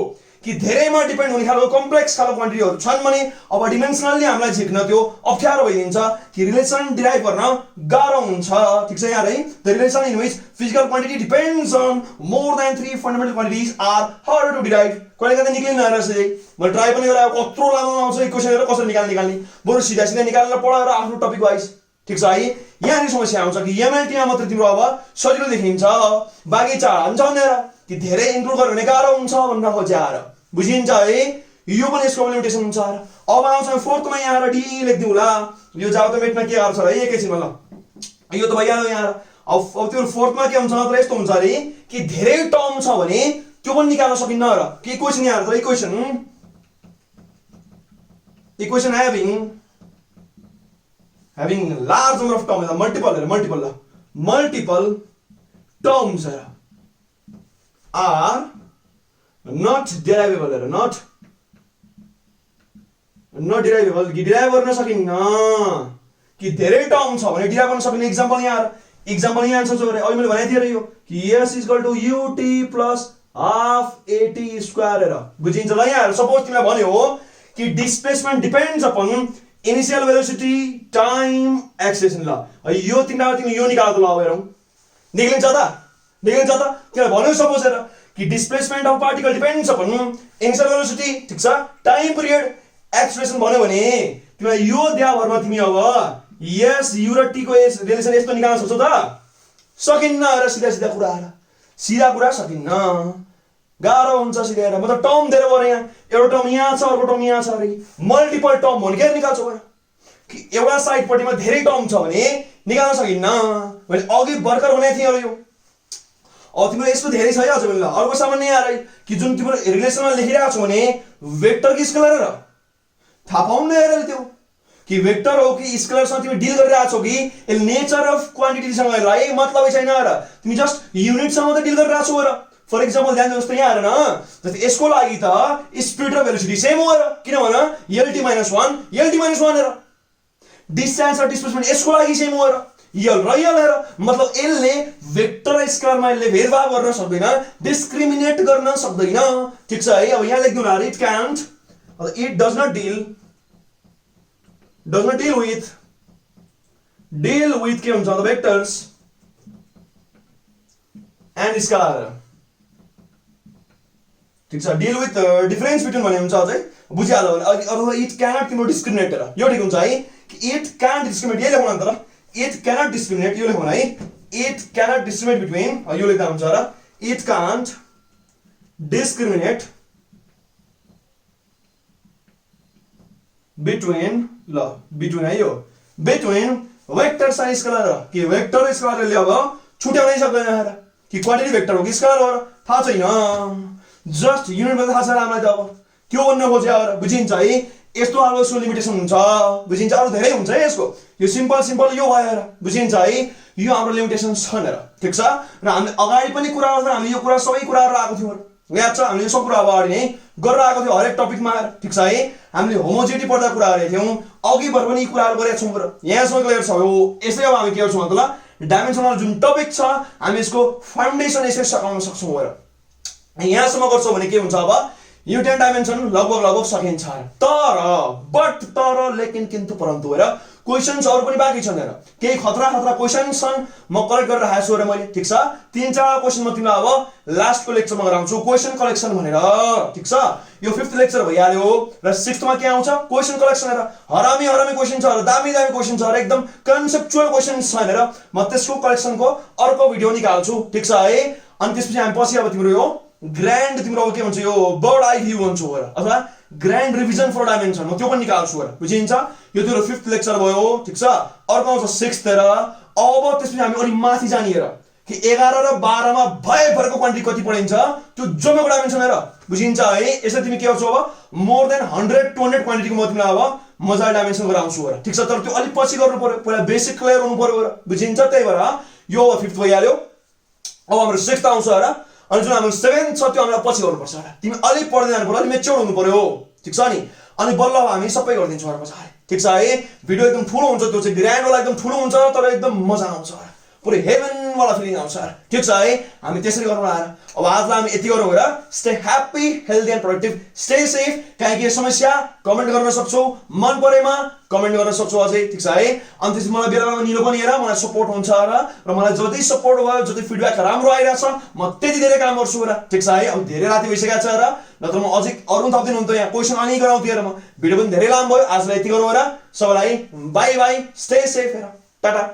कि धेरैमा डिपेन्ड हुने खालको कम्प्लेक्स खालको क्वान्टिटीहरु छन् भने अब डिमेन्सनली हामीलाई झिक्न त्यो अप्ठ्यारो भइदिन्छ कि रिलेसन डिराइभ गर्न गाह्रो हुन्छ ठीक छ यहाँ है the relation in which physical quantity depends on more than 3 fundamental quantities are harder to derive कहिलेकाहीँ निक्लिन्न रहेछ म ट्राई पनि गराएको कत्रो लामो आउँछ इक्वेसन हेरेर कसरी निकाल्ने बरु सिधा सिधा निकालेर पढाएर आफ्नो टपिक वाइज ठीक छ है यहाँ नि समस्या आउँछ कि एमएलटी मा मात्र तिम्रो अब सजिलो देखिन्छ बाकी चाड हुन्छ भनेर कि धेरै इन्क्लुड गर्नु भने गाह्रो हुन्छ भन्न खोज्याएर बुझिन्छ है यो पनि यसको लिमिटेसन हुन्छ अब आउँछ फोर्थमा यहाँ आएर डी लेख्दिउला यो जाउ त मेटमा के गर्छ र एकैछिनमा ल यो त भइहाल्यो यहाँ अब त्यो फोर्थमा के हुन्छ तर यस्तो हुन्छ रे कि धेरै टर्म छ भने त्यो पनि निकाल्न सकिन्न र के इक्वेसन यहाँ त equation having large number of terms multiple terms are not derivable not derivable कि डिराइभ गर्न सकिन्न कि धेरै टर्म छ भने डिराइभ गर्न सकिने एक्जाम्पल यहाँ छ जो अहिले मैले भनेको थिएँ यो कि s = ut plus half at square हेर बुझिन्छ ल यहाँ सपोज तिमीलाई भन्यो हो कि displacement depends upon initial velocity time acceleration ल यो तिमीलाई तिमी यो निकाल्दा ल हेरौं निक्लिन्छ त तिमीलाई भन्यो सपोज हेर कि displacement of particle depends upon initial velocity ठीक छ टाइम पिरियड एक्सेलेरेसन भन्यो भने तिमीलाई यो द्याभरमा तिमी अब यस यु र टी को रिलेसन यस्तो निकाल्न सक्छौ त सकिन्न र सिधा कुरा सकिन्न गाह्रो हुन्छ सिधै मतलब टर्म धेरै भयो यहाँ एउटा टर्म यहाँ छ अर्को टर्म यहाँ छ रे मल्टिपल टर्म भने के निकाल्छौ कि एउटा साइडपट्टिमा धेरै टर्म छ भने निकाल्न सकिन्न मैले अघि भर्खर भनेको थिएँ यो अब तिम्रो यस्तो धेरै छ अझ मैले अर्को सामान्य यहाँ कि जुन तिम्रो रिलेसनमा लेखिरहेको छौ भने वेक्टर कि स्केलर र थाहा पाउनु हेरेर त्यो कि वेक्टर हो कि स्केलरसँग तिमी डिल गरिरहेको छौ कि यसले नेचर अफ क्वान्टिटीसँग है मतलबै छैन र तिमी जस्ट युनिटसँग मात्रै डिल गरिरहेको छौ र फर इक्जाम्पल ध्यान दिनुहोस् त यहाँ हेर न जस्तै यसको लागि त स्पिड र भेलोसिटी सेम हो र किनभने lt - 1 lt - 1 हेर डिस्टेन्स र डिस्प्लेसमेन्ट यसको लागि सेम हो र यल र यल हेर मतलब यसले वेक्टर र स्केलरमा यसले भेदभाव गर्न सक्दैन डिस्क्रिमिनेट गर्न सक्दैन ठीक छ है अब यहाँ लेख्दिउँ न it can't it does not deal with के हुन्छ त वेक्टर्स एन्ड स्केलर ठीक छ डिल विथ डिफरेन्स बिट्विन भन्ने हुन्छ अझै बुझिहाल्यो भने अथवा इट क्यानट तिम्रो डिस्क्रिमिनेट र यो ठिक हुन्छ है इट क्यानट डिस्क्रिमिनेट यही लेख्नु अन्त ल इट क्यानट डिस्क्रिमिनेट यो लेख्नु है इट क्यानट डिस्क्रिमिनेट बिट्विन यो लेख्दा हुन्छ र इट कान्ट डिस्क्रिमिनेट बिट्विन है यो बिट्विन वेक्टर्स एन्ड स्केलर कि वेक्टर र स्केलरले अब छुट्याउनै सक्दैन कि क्वान्टिटी वेक्टर हो कि स्केलर हो थाहा छैन जस्ट युनिट मात्रै थाहा छ हामीलाई त अब त्यो भन्न खोज्यो बुझिन्छ है यस्तो अब यसको लिमिटेसन हुन्छ बुझिन्छ अरू धेरै हुन्छ है यसको यो सिम्पल यो भएर बुझिन्छ है यो हाम्रो लिमिटेसन छ र ठिक छ र हामीले अगाडि पनि कुरा गर्दा हामीले यो कुरा सबै कुराहरू आएको थियौँ याद छ हामीले यो सब कुरा अगाडि नै गरेर आएको थियो हरेक टपिकमा ठिक छ है हामीले होमोजेनिटी पढ्दा कुरा गरेका थियौँ अघि भर पनि कुराहरू गरेका छौँ र यहाँसम्म क्लियर छ हो यसै अब हामी के गर्छौँ त ल डाइमेन्सनल जुन टपिक छ हामी यसको फाउन्डेसन यसरी सकाउन सक्छौँ र यहाँसम्म गर्छौँ भने के हुन्छ अब यो 10 डाइमेन्सन लगभग सकिन्छ तर लेकिन किन्तु परन्तु हेर क्वेशन्स अरू पनि बाँकी छन् हेर केही खतरा क्वेशन्स छन् म कलेक्ट गरेर राखेको छु र मैले ठिक छ 3-4 क्वेशन म तिमीलाई अब लास्टको लेक्चरमा गराउँछु क्वेशन कलेक्सन भनेर ठिक छ यो 5th लेक्चर भइहाल्यो र 6th मा के आउँछ क्वेशन कलेक्सन हेर हरामी क्वेशन छ र दामी क्वेशन छ र एकदम कन्सेप्चुअल क्वेशन्स छ हेर म त्यसको कलेक्सनको अर्को भिडियो निकाल्छु ठिक छ है अनि त्यसपछि हामी पछि अब तिम्रो यो ग्रान्ड तिम्रो के भन्छ यो बर्ड आई भ्यू भन्छौ हेर अथवा ग्रान्ड रिभिजन फर डाइमेन्सन म त्यो पनि निकाल्छु हेर बुझिन्छ यो तिम्रो 5th लेक्चर भयो ठिक छ अर्को आउँछ 6th हेर अब त्यसपछि हामी अलि माथि जाने हेर कि 11 र 12 मा भरको क्वान्टिटी कति पढिन्छ त्यो जम्मैको डाइमेन्सन हेर बुझिन्छ है यसरी तिमी के गर्छौ अब मोर देन 100-200 क्वान्टिटीको म तिमीलाई अब मजाले डाइमेन्सन गराउँछु हेर ठिक छ तर त्यो अलि पछि गर्नु पर्यो पहिला बेसिक क्लियर हुनु पर्यो हेर बुझिन्छ त्यही भएर यो 5th भइहाल्यो अब हाम्रो 6th आउँछ हेर अनि जुन हाम्रो 7th छ त्यो हामीलाई पछि गर्नुपर्छ तिमी अलि पढ्दै जानु पर्यो अलि मेच्योर हुनु पर्यो ठिक छ नि अनि बल्ल हामी सबै गरिदिन्छौँ पछाडि ठिक छ है भिडियो एकदम ठुलो हुन्छ त्यो चाहिँ ग्रान्ड वाला एकदम ठुलो हुन्छ तर एकदम मजा आउँछ पुरै हेभन वाला फिलिङ आउँछ ठिक छ है हामी त्यसरी गरौँ अब आजलाई हामी यति गरौँ हेर stay happy healthy and productive stay safe काहीँ समस्या कमेन्ट गर्न सक्छौ मन परेमा कमेन्ट गर्न सक्छौ अझै ठिक छ है अनि त्यसपछि मलाई बेला निलो पनि हेर मलाई सपोर्ट हुन्छ र मलाई जति सपोर्ट भयो जति फिडब्याक राम्रो आइरहेछ म त्यति धेरै काम गर्छु र ठिक छ है अब धेरै राति भइसकेको छ र नत्र म अझै अरू थप्दिन हुन्छ यहाँ क्वेसन अनि गराउँथेँ हेर म भिडियो पनि धेरै लामो भयो आजलाई यति गरौँ हेर सबैलाई बाई स्टे सेफ हेर टाटा